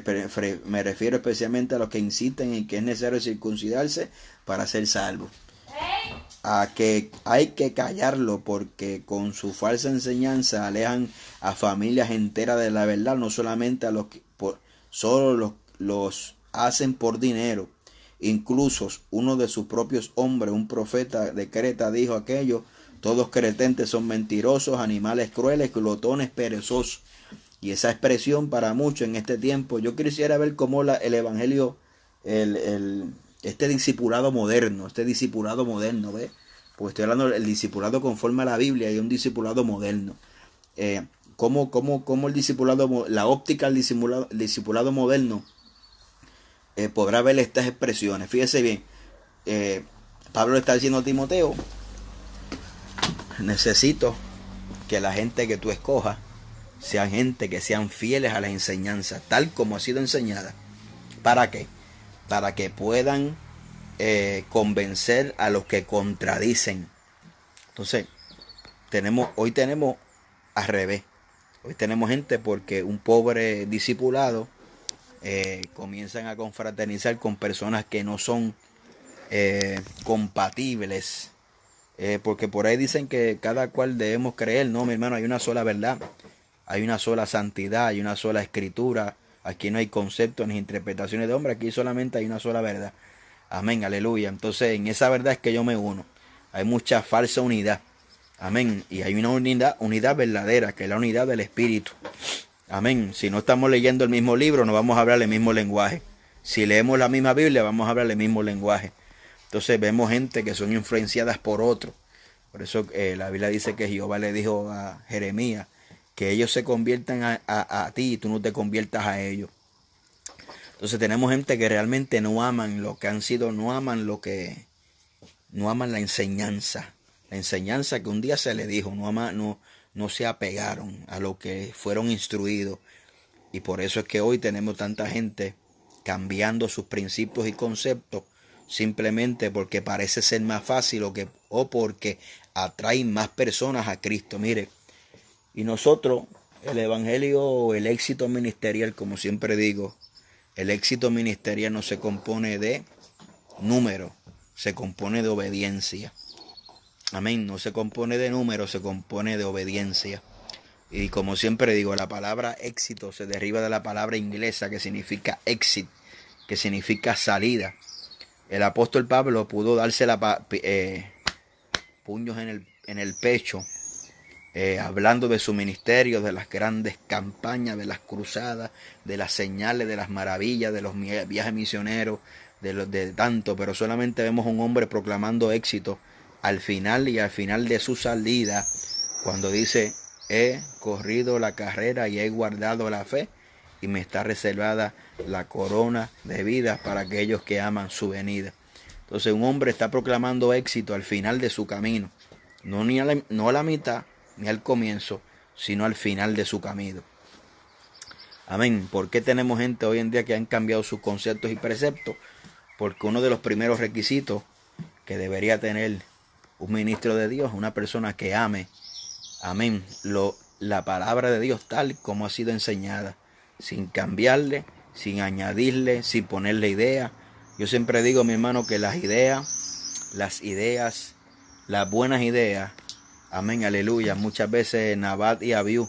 refiero especialmente a los que insisten en que es necesario circuncidarse para ser salvo. A que hay que callarlo porque con su falsa enseñanza alejan a familias enteras de la verdad, no solamente a los que solo los hacen por dinero. Incluso uno de sus propios hombres, un profeta de Creta, dijo aquello: todos cretenses son mentirosos, animales crueles, glotones, perezosos. Y esa expresión para muchos en este tiempo, yo quisiera ver cómo el evangelio, este discipulado moderno, ¿ves? Pues estoy hablando del discipulado conforme a la Biblia y un discipulado moderno. Cómo el discipulado, la óptica del discipulado moderno podrá ver estas expresiones. Fíjese bien, Pablo está diciendo a Timoteo: necesito que la gente que tú escojas sean gente que sean fieles a la enseñanza, tal como ha sido enseñada. ¿Para qué? Para que puedan convencer a los que contradicen. Entonces, hoy tenemos al revés. Hoy tenemos gente porque un pobre discipulado comienzan a confraternizar con personas que no son compatibles. Porque por ahí dicen que cada cual debemos creer. No, mi hermano, hay una sola verdad. Hay una sola santidad, hay una sola escritura. Aquí no hay conceptos ni interpretaciones de hombre, aquí solamente hay una sola verdad. Amén, aleluya. Entonces, en esa verdad es que yo me uno. Hay mucha falsa unidad. Amén. Y hay una unidad verdadera, que es la unidad del Espíritu. Amén. Si no estamos leyendo el mismo libro, no vamos a hablar el mismo lenguaje. Si leemos la misma Biblia, vamos a hablar el mismo lenguaje. Entonces vemos gente que son influenciadas por otros. Por eso la Biblia dice que Jehová le dijo a Jeremías que ellos se conviertan a ti y tú no te conviertas a ellos. Entonces tenemos gente que realmente no aman lo que han sido, no aman la enseñanza. La enseñanza que un día se les dijo, no se apegaron a lo que fueron instruidos. Y por eso es que hoy tenemos tanta gente cambiando sus principios y conceptos simplemente porque parece ser más fácil o porque atraen más personas a Cristo. Mire, y nosotros, el evangelio, el éxito ministerial, como siempre digo, el éxito ministerial no se compone de números, se compone de obediencia. Amén, no se compone de números, se compone de obediencia. Y como siempre digo, la palabra éxito se deriva de la palabra inglesa que significa exit, que significa salida. El apóstol Pablo pudo darse puños en el pecho, hablando de su ministerio, de las grandes campañas, de las cruzadas, de las señales, de las maravillas, de los viajes misioneros, de tanto, pero solamente vemos a un hombre proclamando éxito al final de su salida, cuando dice: he corrido la carrera y he guardado la fe, y me está reservada la corona de vida para aquellos que aman su venida. Entonces un hombre está proclamando éxito al final de su camino, no a la mitad ni al comienzo, sino al final de su camino. Amén. ¿Por qué tenemos gente hoy en día que han cambiado sus conceptos y preceptos? Porque uno de los primeros requisitos que debería tener un ministro de Dios, una persona que ame, amén, la palabra de Dios tal como ha sido enseñada, sin cambiarle, sin añadirle, sin ponerle idea. Yo siempre digo, mi hermano, que las buenas ideas, amén, aleluya, muchas veces Nabat y Abiú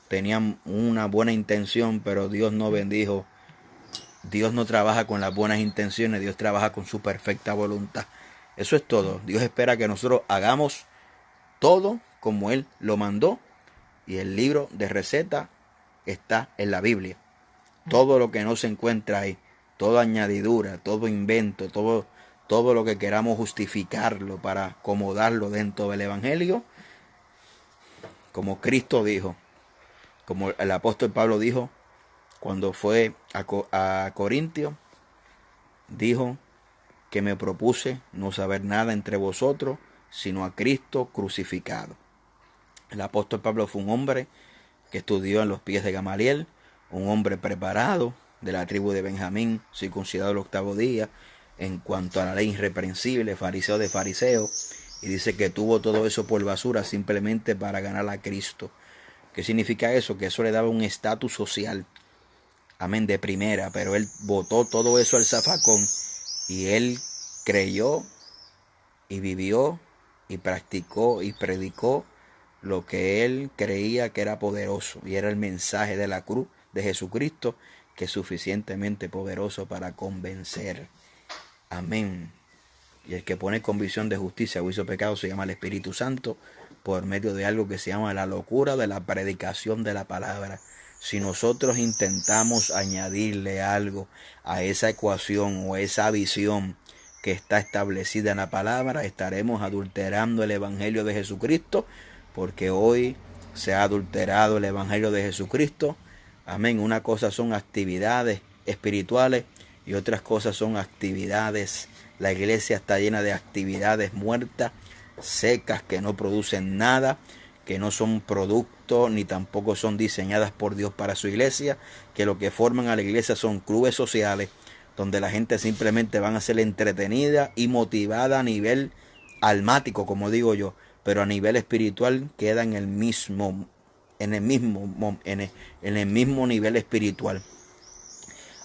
tenían una buena intención, pero Dios no bendijo. Dios no trabaja con las buenas intenciones, Dios trabaja con su perfecta voluntad. Eso es todo. Dios espera que nosotros hagamos todo como Él lo mandó, y el libro de receta está en la Biblia. Todo lo que no se encuentra ahí, toda añadidura, todo invento, todo lo que queramos justificarlo para acomodarlo dentro del Evangelio, como Cristo dijo, como el apóstol Pablo dijo cuando fue a Corintios, dijo que me propuse no saber nada entre vosotros, sino a Cristo crucificado. El apóstol Pablo fue un hombre que estudió en los pies de Gamaliel, un hombre preparado de la tribu de Benjamín, circuncidado el 8º día, en cuanto a la ley irreprensible, fariseo de fariseos, y dice que tuvo todo eso por basura simplemente para ganar a Cristo. ¿Qué significa eso? Que eso le daba un estatus social. amén, de primera, pero él botó todo eso al zafacón y él creyó y vivió y practicó y predicó lo que él creía que era poderoso, y era el mensaje de la cruz de Jesucristo, que es suficientemente poderoso para convencer. Amén. Y el que pone convicción de justicia, juicio, pecado, se llama el Espíritu Santo, por medio de algo que se llama la locura de la predicación de la palabra. Si nosotros intentamos añadirle algo a esa ecuación o esa visión que está establecida en la palabra, estaremos adulterando el Evangelio de Jesucristo, porque hoy se ha adulterado el Evangelio de Jesucristo. Amén. Una cosa son actividades espirituales y otras cosas son actividades. La iglesia está llena de actividades muertas, secas, que no producen nada, que no son productos ni tampoco son diseñadas por Dios para su iglesia, que lo que forman a la iglesia son clubes sociales donde la gente simplemente van a ser entretenida y motivada a nivel almático, como digo yo, pero a nivel espiritual queda en el mismo nivel espiritual.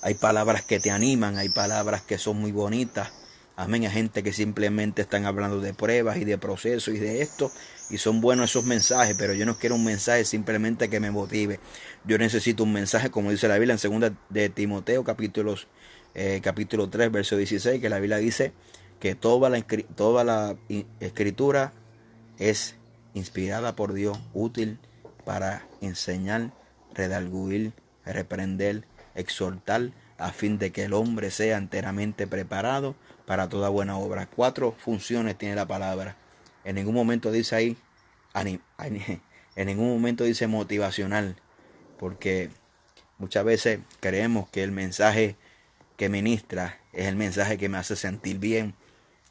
Hay palabras que te animan, hay palabras que son muy bonitas. Amén. Hay gente que simplemente están hablando de pruebas y de procesos y de esto, y son buenos esos mensajes, pero yo no quiero un mensaje simplemente que me motive. Yo necesito un mensaje, como dice la Biblia en 2 de Timoteo, capítulo 3, verso 16, que la Biblia dice que toda la escritura es inspirada por Dios, útil para enseñar, redarguir, reprender, exhortar, a fin de que el hombre sea enteramente preparado para toda buena obra. 4 funciones tiene la palabra. En ningún momento dice ahí, en ningún momento dice motivacional, porque muchas veces creemos que el mensaje que ministra es el mensaje que me hace sentir bien,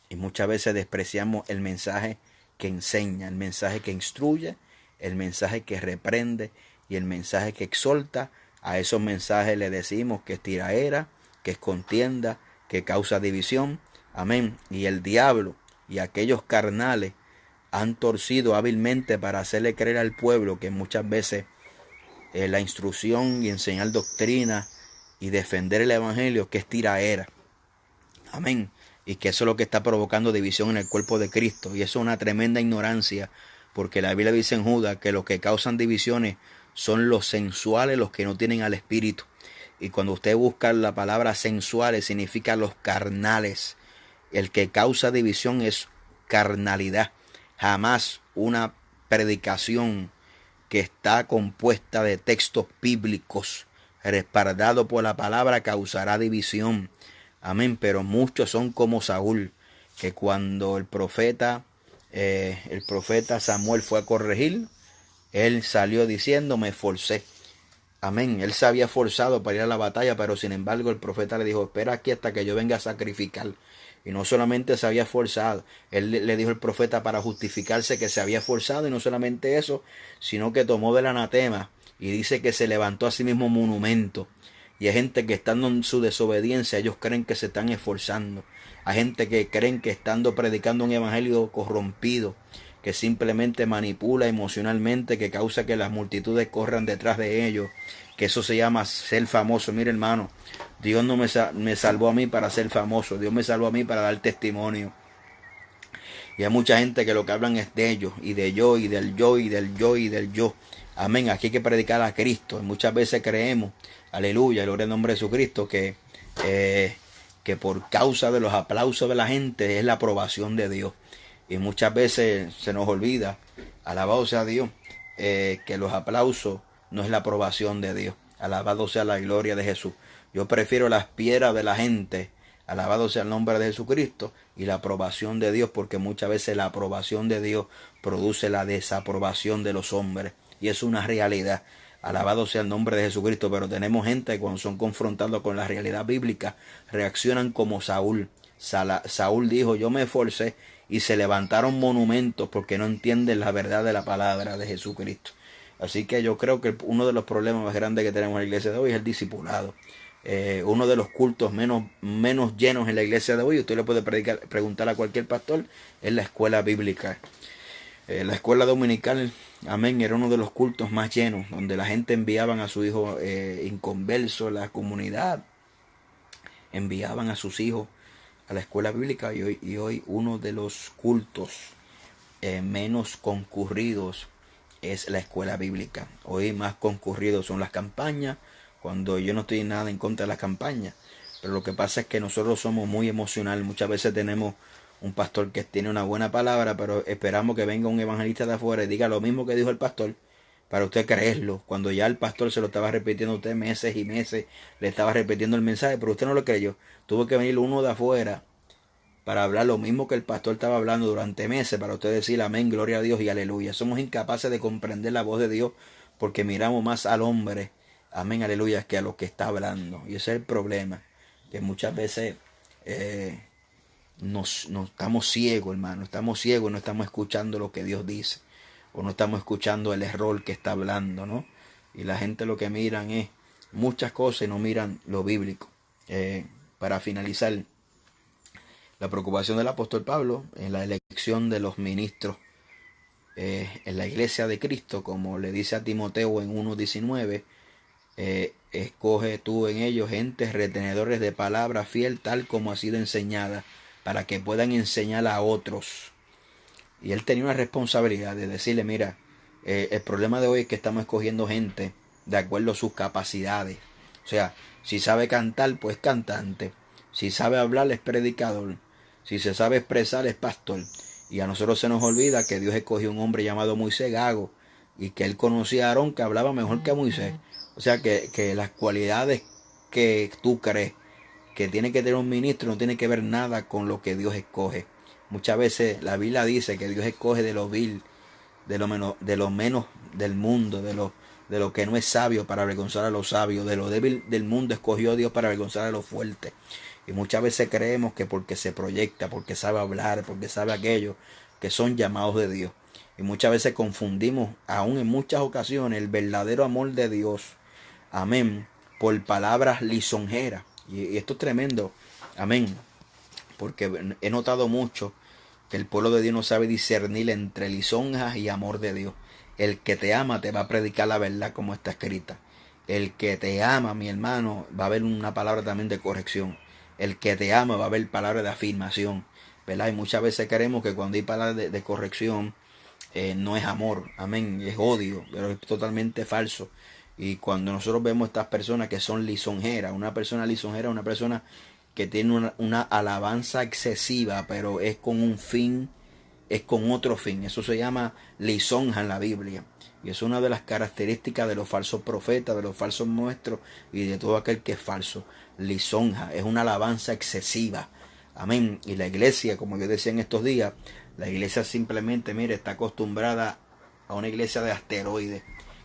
y muchas veces despreciamos el mensaje que enseña, el mensaje que instruye, el mensaje que reprende y el mensaje que exhorta. A esos mensajes le decimos que es tiraera, que es contienda, que causa división. Amén. Y el diablo y aquellos carnales han torcido hábilmente para hacerle creer al pueblo que muchas veces la instrucción y enseñar doctrina y defender el evangelio, que es tiraera. Amén. Y que eso es lo que está provocando división en el cuerpo de Cristo. Y eso es una tremenda ignorancia, porque la Biblia dice en Judas que los que causan divisiones son los sensuales, los que no tienen al Espíritu. Y cuando usted busca la palabra sensuales, significa los carnales. El que causa división es carnalidad. Jamás una predicación que está compuesta de textos bíblicos respaldado por la palabra causará división. Amén. Pero muchos son como Saúl, que cuando el profeta Samuel fue a corregir, él salió diciendo: me esforcé. Amén. Él se había forzado para ir a la batalla, pero sin embargo el profeta le dijo: espera aquí hasta que yo venga a sacrificar. Y no solamente se había forzado, él le dijo al profeta para justificarse que se había forzado, y no solamente eso, sino que tomó del anatema y dice que se levantó a sí mismo monumento. Y hay gente que estando en su desobediencia, ellos creen que se están esforzando. Hay gente que creen que estando predicando un evangelio corrompido, que simplemente manipula emocionalmente, que causa que las multitudes corran detrás de ellos, que eso se llama ser famoso. Mire, hermano, Dios no me salvó a mí para ser famoso, Dios me salvó a mí para dar testimonio. Y hay mucha gente que lo que hablan es de ellos, y de yo, y del yo, y del yo, y del yo. Amén. Aquí hay que predicar a Cristo. Y muchas veces creemos, aleluya, gloria al nombre de Jesucristo, que por causa de los aplausos de la gente es la aprobación de Dios. Y muchas veces se nos olvida, alabado sea Dios, que los aplausos no es la aprobación de Dios. Alabado sea la gloria de Jesús. Yo prefiero las piedras de la gente, alabado sea el nombre de Jesucristo, y la aprobación de Dios, porque muchas veces la aprobación de Dios produce la desaprobación de los hombres. Y es una realidad. Alabado sea el nombre de Jesucristo. Pero tenemos gente que cuando son confrontados con la realidad bíblica, reaccionan como Saúl. Saúl dijo: yo me esforcé, y se levantaron monumentos porque no entienden la verdad de la palabra de Jesucristo. Así que yo creo que uno de los problemas más grandes que tenemos en la iglesia de hoy es el discipulado. Uno de los cultos menos llenos en la iglesia de hoy, usted le puede preguntar a cualquier pastor, es la escuela bíblica. La escuela dominical amén, era uno de los cultos más llenos, donde la gente enviaban a su hijo inconverso, la comunidad enviaban a sus hijos a la escuela bíblica, y hoy uno de los cultos menos concurridos es la escuela bíblica. Hoy más concurridos son las campañas, cuando yo no estoy nada en contra de las campañas, pero lo que pasa es que nosotros somos muy emocionales. Muchas veces tenemos un pastor que tiene una buena palabra, pero esperamos que venga un evangelista de afuera y diga lo mismo que dijo el pastor para usted creerlo, cuando ya el pastor se lo estaba repitiendo a usted meses y meses, le estaba repitiendo el mensaje, pero usted no lo creyó. Tuvo que venir uno de afuera para hablar lo mismo que el pastor estaba hablando durante meses, para usted decir amén, gloria a Dios y aleluya. Somos incapaces de comprender la voz de Dios porque miramos más al hombre, amén, aleluya, que a lo que está hablando. Y ese es el problema, que muchas veces nos estamos ciegos, hermano, estamos ciegos, no estamos escuchando lo que Dios dice, o no estamos escuchando el error que está hablando, ¿no? Y la gente lo que miran es muchas cosas y no miran lo bíblico. Para finalizar, la preocupación del apóstol Pablo en la elección de los ministros en la iglesia de Cristo, como le dice a Timoteo en 1:19, escoge tú en ellos gentes retenedores de palabra fiel, tal como ha sido enseñada, para que puedan enseñar a otros. Y él tenía una responsabilidad de decirle, mira, el problema de hoy es que estamos escogiendo gente de acuerdo a sus capacidades. O sea, si sabe cantar, pues cantante. Si sabe hablar, es predicador. Si se sabe expresar, es pastor. Y a nosotros se nos olvida que Dios escogió un hombre llamado Moisés Gago, y que él conocía a Aarón, que hablaba mejor que Moisés. O sea, que las cualidades que tú crees que tiene que tener un ministro no tiene que ver nada con lo que Dios escoge. Muchas veces la Biblia dice que Dios escoge de lo vil, de lo menos del mundo, de lo que no es sabio para avergonzar a los sabios, de lo débil del mundo escogió Dios para avergonzar a los fuertes. Y muchas veces creemos que porque se proyecta, porque sabe hablar, porque sabe aquello, que son llamados de Dios. Y muchas veces confundimos, aún en muchas ocasiones, el verdadero amor de Dios, amén, por palabras lisonjeras. Y esto es tremendo, amén, porque he notado mucho que el pueblo de Dios no sabe discernir entre lisonjas y amor de Dios. El que te ama te va a predicar la verdad como está escrita. El que te ama, mi hermano, va a haber una palabra también de corrección. El que te ama va a haber palabra de afirmación, ¿verdad? Y muchas veces creemos que cuando hay palabras de corrección no es amor, amén, es odio, pero es totalmente falso. Y cuando nosotros vemos estas personas que son lisonjeras, una persona lisonjera es una persona que tiene una alabanza excesiva, pero es con un fin, es con otro fin. Eso se llama lisonja en la Biblia. Y es una de las características de los falsos profetas, de los falsos maestros y de todo aquel que es falso. Lisonja, es una alabanza excesiva. Amén. Y la iglesia, como yo decía en estos días, la iglesia simplemente, mire, está acostumbrada a una iglesia de asteroides,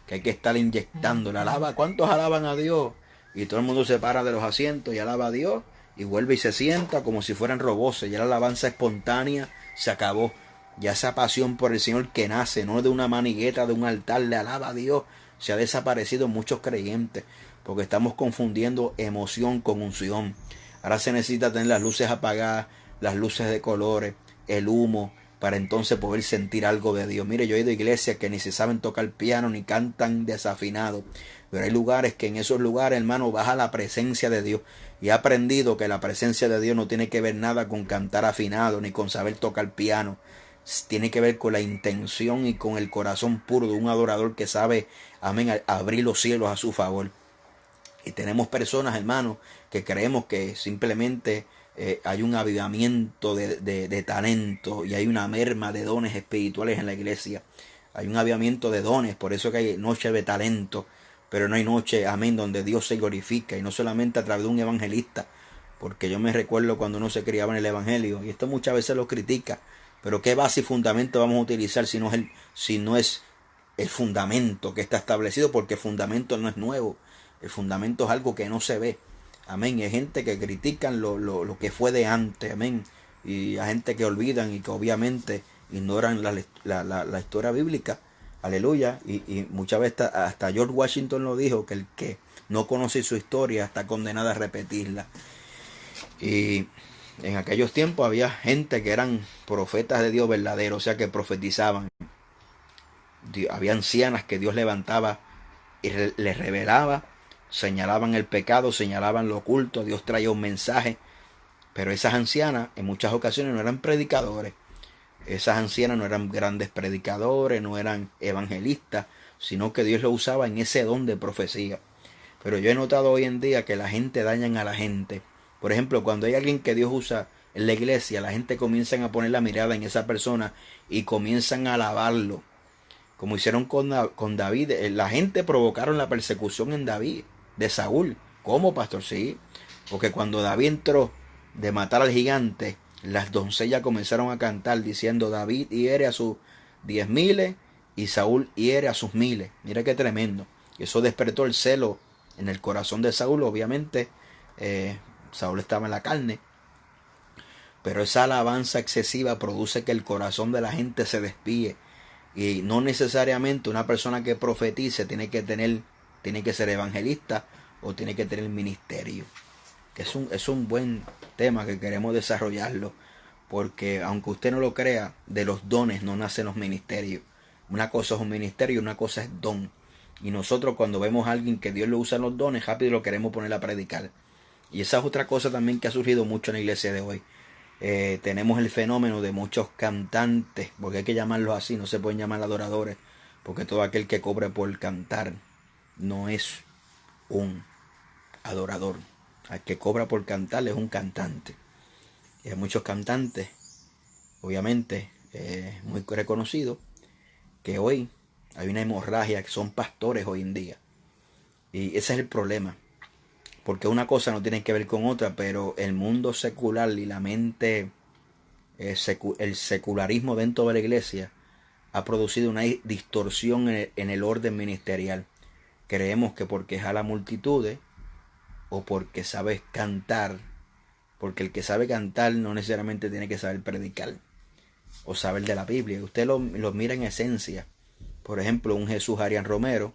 que hay que estar inyectando. La alaba, ¿cuántos alaban a Dios? Y todo el mundo se para de los asientos y alaba a Dios y vuelve y se sienta como si fueran robots. Ya la alabanza espontánea se acabó. Ya esa pasión por el Señor que nace, no de una manigueta, de un altar, le alaba a Dios, se ha desaparecido en muchos creyentes, porque estamos confundiendo emoción con unción. Ahora se necesita tener las luces apagadas, las luces de colores, el humo, para entonces poder sentir algo de Dios. Mire, yo he ido a iglesias que ni se saben tocar piano, ni cantan desafinado, pero hay lugares que en esos lugares, hermano, baja la presencia de Dios. Y he aprendido que la presencia de Dios no tiene que ver nada con cantar afinado, ni con saber tocar piano. Tiene que ver con la intención y con el corazón puro de un adorador que sabe, amén, abrir los cielos a su favor. Y tenemos personas, hermanos, que creemos que simplemente hay un avivamiento de talento y hay una merma de dones espirituales en la iglesia. Hay un avivamiento de dones, por eso que hay noche de talento, pero no hay noche, amén, donde Dios se glorifica, y no solamente a través de un evangelista, porque yo me recuerdo cuando uno se criaba en el evangelio, y esto muchas veces lo critica, pero ¿qué base y fundamento vamos a utilizar si no es el fundamento que está establecido? Porque el fundamento no es nuevo, el fundamento es algo que no se ve. Amén. Y hay gente que critican lo que fue de antes. Amén. Y hay gente que olvidan y que obviamente ignoran la historia bíblica. Aleluya. Y muchas veces hasta George Washington lo dijo, que el que no conoce su historia está condenado a repetirla. Y en aquellos tiempos había gente que eran profetas de Dios verdaderos, o sea, que profetizaban. había ancianas que Dios levantaba y les revelaba, señalaban el pecado, señalaban lo oculto, Dios traía un mensaje. Pero esas ancianas en muchas ocasiones no eran predicadores. Esas ancianas no eran grandes predicadores, no eran evangelistas, sino que Dios lo usaba en ese don de profecía. Pero yo he notado hoy en día que la gente dañan a la gente. Por ejemplo, cuando hay alguien que Dios usa en la iglesia, la gente comienza a poner la mirada en esa persona y comienzan a alabarlo. Como hicieron con David. La gente provocaron la persecución en David, de Saúl. ¿Cómo, pastor? Sí. Porque cuando David entró de matar al gigante, las doncellas comenzaron a cantar diciendo: David hiere a sus 10,000 y Saúl hiere a sus 1,000. Mira qué tremendo. Y eso despertó el celo en el corazón de Saúl. Obviamente Saúl estaba en la carne, pero esa alabanza excesiva produce que el corazón de la gente se despíe. Y no necesariamente una persona que profetice tiene que ser evangelista o tiene que tener ministerio. Que es un buen tema que queremos desarrollarlo, porque aunque usted no lo crea, de los dones no nacen los ministerios. Una cosa es un ministerio y una cosa es don. Y nosotros, cuando vemos a alguien que Dios le usa los dones, rápido lo queremos poner a predicar. Y esa es otra cosa también que ha surgido mucho en la iglesia de hoy. Tenemos el fenómeno de muchos cantantes, porque hay que llamarlos así, no se pueden llamar adoradores, porque todo aquel que cobre por cantar no es un adorador. Al que cobra por cantar es un cantante. Y hay muchos cantantes, obviamente, muy reconocidos, que hoy hay una hemorragia, que son pastores hoy en día. Y ese es el problema. Porque una cosa no tiene que ver con otra, pero el mundo secular y la mente, el secularismo dentro de la iglesia ha producido una distorsión en el orden ministerial. Creemos que porque jala multitudes o porque sabe cantar, porque el que sabe cantar no necesariamente tiene que saber predicar o saber de la Biblia. Usted lo mira en esencia. Por ejemplo, un Jesús Arián Romero,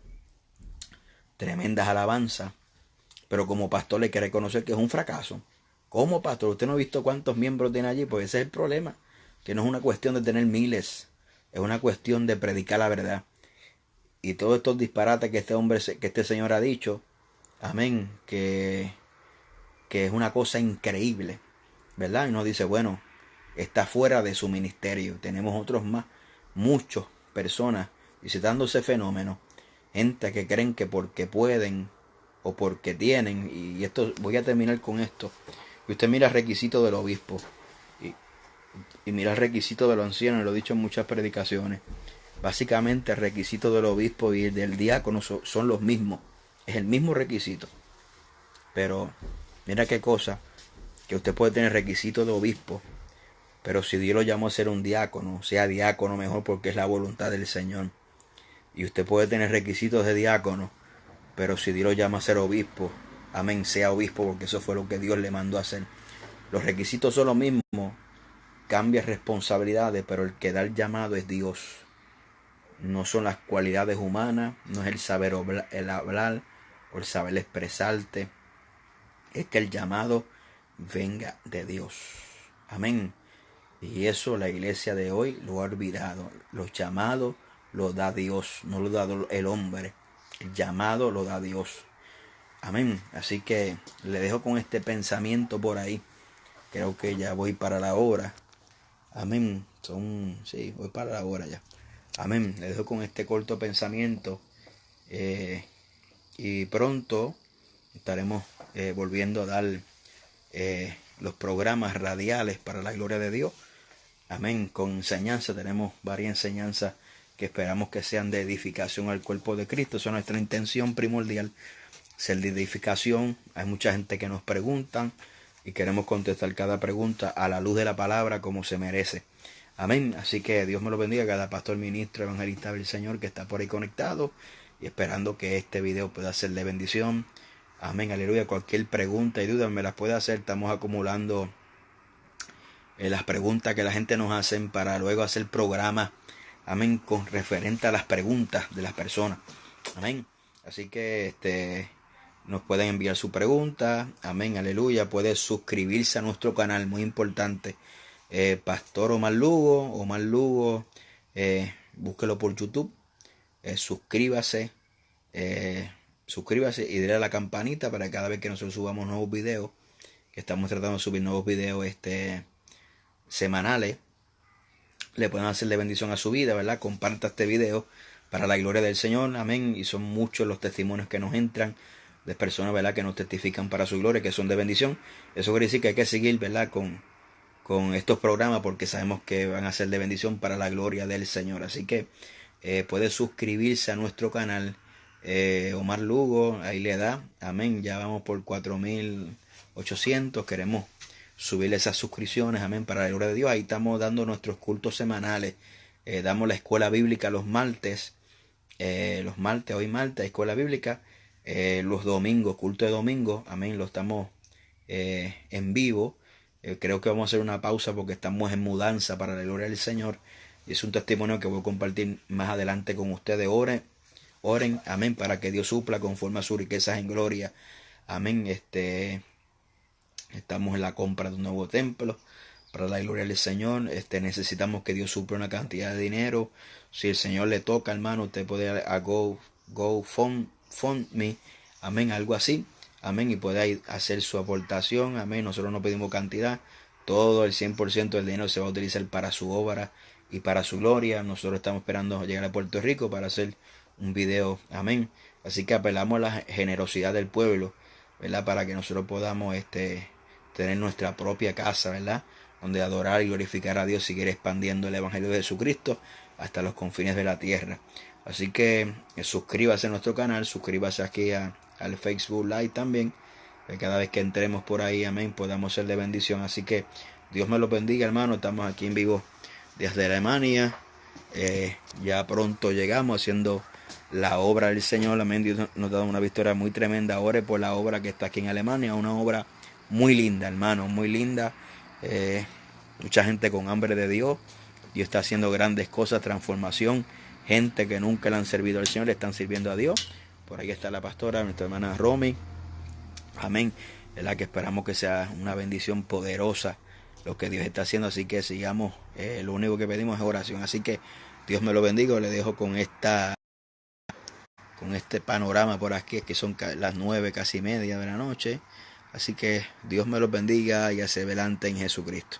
tremendas alabanzas, pero como pastor le quiere reconocer que es un fracaso. ¿Cómo, pastor? ¿Usted no ha visto cuántos miembros tiene allí? Pues ese es el problema, que no es una cuestión de tener miles, es una cuestión de predicar la verdad. Y todos estos disparates que este señor ha dicho, amén, que es una cosa increíble, ¿verdad? Y nos dice, bueno, está fuera de su ministerio. Tenemos otros más, muchas personas visitando ese fenómeno, gente que creen que porque pueden o porque tienen, y esto, voy a terminar con esto, y usted mira el requisito del obispo y mira el requisito de los ancianos, lo he dicho en muchas predicaciones. Básicamente el requisito del obispo y del diácono son los mismos, es el mismo requisito. Pero mira qué cosa, que usted puede tener requisito de obispo, pero si Dios lo llamó a ser un diácono, sea diácono mejor, porque es la voluntad del Señor. Y usted puede tener requisitos de diácono, pero si Dios lo llama a ser obispo, amén, sea obispo, porque eso fue lo que Dios le mandó a hacer. Los requisitos son los mismos, cambian responsabilidades, pero el que da el llamado es Dios. No son las cualidades humanas, no es el saber el hablar o el saber expresarte. Es que el llamado venga de Dios. Amén. Y eso la iglesia de hoy lo ha olvidado. Los llamados los da Dios, no lo da el hombre. El llamado lo da Dios. Amén. Así que le dejo con este pensamiento por ahí. Creo que ya voy para la hora. Amén. Sí, voy para la hora ya. Amén. Le dejo con este corto pensamiento. Y pronto estaremos volviendo a dar los programas radiales para la gloria de Dios. Amén. Con enseñanza, tenemos varias enseñanzas que esperamos que sean de edificación al cuerpo de Cristo. Esa es nuestra intención primordial, ser de edificación. Hay mucha gente que nos preguntan y queremos contestar cada pregunta a la luz de la palabra como se merece. Amén. Así que Dios me lo bendiga a cada pastor, ministro, evangelista del Señor que está por ahí conectado y esperando que este video pueda ser de bendición. Amén, aleluya. Cualquier pregunta y duda me las puede hacer. Estamos acumulando las preguntas que la gente nos hacen para luego hacer programas, amén, con referente a las preguntas de las personas. Amén. Así que nos pueden enviar su pregunta. Amén, aleluya. Puede suscribirse a nuestro canal, muy importante. Pastor Omar Lugo, búsquelo por YouTube. suscríbase, suscríbase y dale a la campanita para que cada vez que nosotros subamos nuevos videos, que estamos tratando de subir nuevos videos semanales, le puedan hacer de bendición a su vida, ¿verdad? Comparta este video para la gloria del Señor, amén. Y son muchos los testimonios que nos entran de personas, ¿verdad?, que nos testifican para su gloria, que son de bendición. Eso quiere decir que hay que seguir, ¿verdad?, con estos programas, porque sabemos que van a ser de bendición para la gloria del Señor. Así que puede suscribirse a nuestro canal, Omar Lugo, ahí le da, amén. Ya vamos por 4.800, queremos subirle esas suscripciones, amén, para la gloria de Dios. Ahí estamos dando nuestros cultos semanales, damos la escuela bíblica los martes, hoy martes, escuela bíblica, los domingos, culto de domingo, amén, lo estamos en vivo. Creo que vamos a hacer una pausa porque estamos en mudanza para la gloria del Señor. Y es un testimonio que voy a compartir más adelante con ustedes. Oren, amén, para que Dios supla conforme a sus riquezas en gloria. Amén. Estamos en la compra de un nuevo templo para la gloria del Señor. Necesitamos que Dios supla una cantidad de dinero. Si el Señor le toca, hermano, usted puede a GoFundMe, amén, algo así, amén, y puede hacer su aportación, amén. Nosotros no pedimos cantidad, todo el 100% del dinero se va a utilizar para su obra y para su gloria. Nosotros estamos esperando llegar a Puerto Rico para hacer un video, amén. Así que apelamos a la generosidad del pueblo, ¿verdad?, para que nosotros podamos tener nuestra propia casa, ¿verdad?, donde adorar y glorificar a Dios, seguir expandiendo el Evangelio de Jesucristo hasta los confines de la tierra. Así que suscríbase a nuestro canal, suscríbase aquí al Facebook Live también, que cada vez que entremos por ahí, amén, podamos ser de bendición. Así que Dios me lo bendiga, hermano. Estamos aquí en vivo desde Alemania. Ya pronto llegamos haciendo la obra del Señor, amén. Dios nos ha dado una victoria muy tremenda. Ore por la obra que está aquí en Alemania, una obra muy linda, hermano, muy linda. Mucha gente con hambre de Dios. Dios está haciendo grandes cosas, transformación. Gente que nunca le han servido al Señor, le están sirviendo a Dios. Por ahí está la pastora, nuestra hermana Romy. Amén. Es la que esperamos que sea una bendición poderosa lo que Dios está haciendo. Así que sigamos. Lo único que pedimos es oración. Así que Dios me lo bendiga. Le dejo con este panorama por aquí, que son las 9, casi media de la noche. Así que Dios me los bendiga y hacia adelante en Jesucristo.